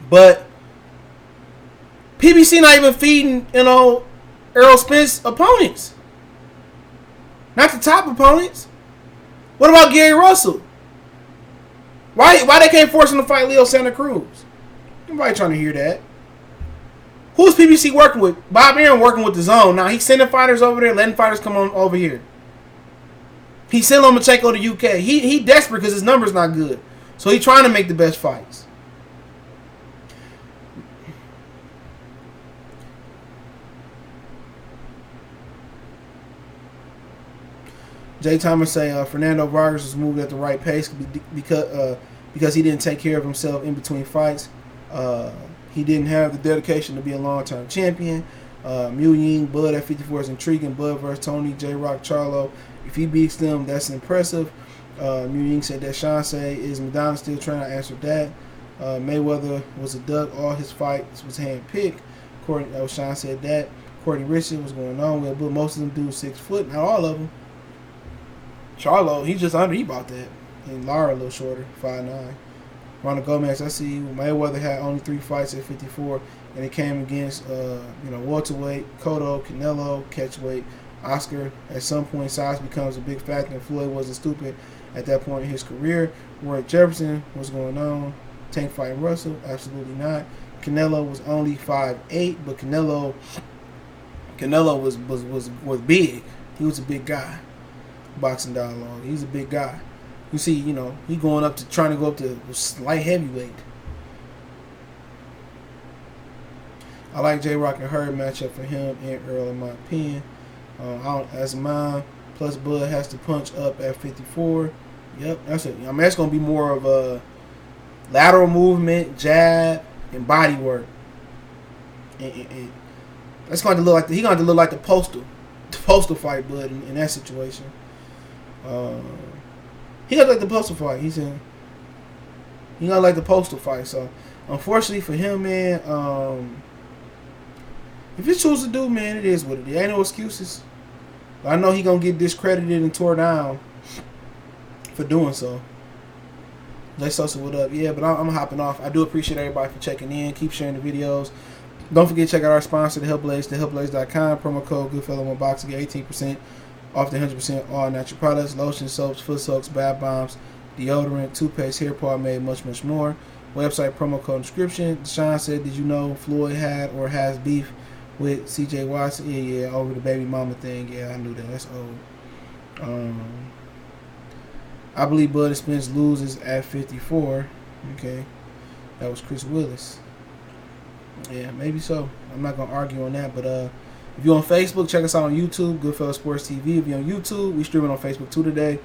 But PBC not even feeding, Earl Spence opponents. Not the top opponents. What about Gary Russell? Why they can't force him to fight Leo Santa Cruz? Nobody trying to hear that. Who's PBC working with? Bob Arum working with the zone. Now he's sending fighters over there, letting fighters come on over here. He sent Lomachenko to UK. He desperate because his number's not good. So he's trying to make the best fights. Jay Thomas say Fernando Vargas was moved at the right pace because he didn't take care of himself in between fights. He didn't have the dedication to be a long-term champion. Mu Ying, Bud at 54 is intriguing. Bud versus Tony, J-Rock, Charlo. If he beats them, that's impressive. Mu Ying said that. Sean say, is Madonna still trying to answer that? Mayweather was a duck. All his fights was hand-picked. Sean said that. Courtney Richard was going on with, but most of them do 6 foot. Not all of them. Charlo, he's just under. He bought that. And Lara a little shorter, 5'9". Ronald Gomez, I see Mayweather had only 3 fights at 54, and it came against welterweight, Cotto, Canelo, catchweight, Oscar. At some point, size becomes a big factor, and Floyd wasn't stupid at that point in his career. Roy Jefferson, what's going on? Tank fighting Russell? Absolutely not. Canelo was only 5'8", but Canelo was big. He was a big guy. Boxing dialogue. He's a big guy. You see, he trying to go up to light heavyweight. I like J-Rock and Hurd matchup for him and Earl in my opinion. As mine, plus Bud has to punch up at 54. Yep, that's it. That's going to be more of a lateral movement, jab, and body work. And that's going to look like he's going to look like the postal fight, Bud, in that situation. He got like the postal fight. He got like the postal fight. So, unfortunately for him, man, if he chooses to do, man, it is what it is. Ain't no excuses. But I know he gonna get discredited and tore down for doing so. Jay Sosa, what up? Yeah, but I'm hopping off. I do appreciate everybody for checking in. Keep sharing the videos. Don't forget to check out our sponsor, the Hellblaze, thehellblaze.com. Promo code Goodfellow1Box to get 18% off the 100% all natural products, lotion, soaps, foot soaks, bath bombs, deodorant, toothpaste, hair pomade, much, much more. Website, promo code, description. Sean said, did you know Floyd had or has beef with CJ Watson? Yeah, over the baby mama thing. Yeah, I knew that. That's old. I believe Bud Spence loses at 54. Okay. That was Chris Willis. Yeah, maybe so. I'm not gonna argue on that, but if you're on Facebook, check us out on YouTube, Goodfellas Sports TV. If you're on YouTube, we streaming on Facebook too today,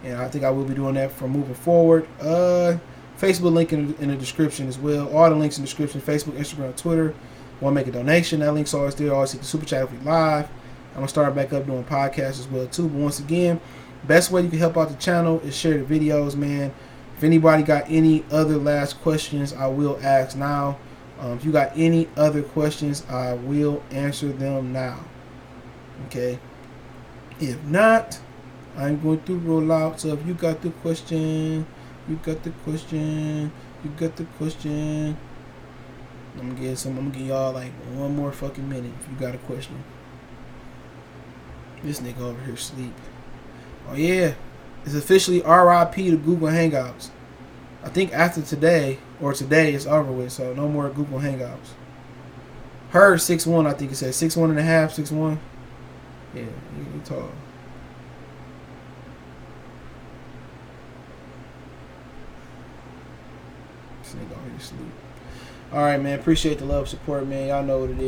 and I think I will be doing that from moving forward. Facebook link in the description as well. All the links in the description: Facebook, Instagram, Twitter. Want to make a donation? That link's always there. Always hit the super chat if we live. I'm gonna start back up doing podcasts as well too. But once again, best way you can help out the channel is share the videos, man. If anybody got any other last questions, I will ask now. If you got any other questions, I will answer them now. Okay. If not, I'm going to roll out. So if you got the question, you got the question, you got the question. I'm gonna give y'all like one more fucking minute if you got a question. This nigga over here sleep. Oh yeah. It's officially RIP to Google Hangouts. I think after today, or today, it's over with, so no more Google Hangouts. Her 6'1", I think it said 6'1 and a half, 6'1". Yeah, he tall. This nigga over here sleep. Alright, man. Appreciate the love, support, man. Y'all know what it is.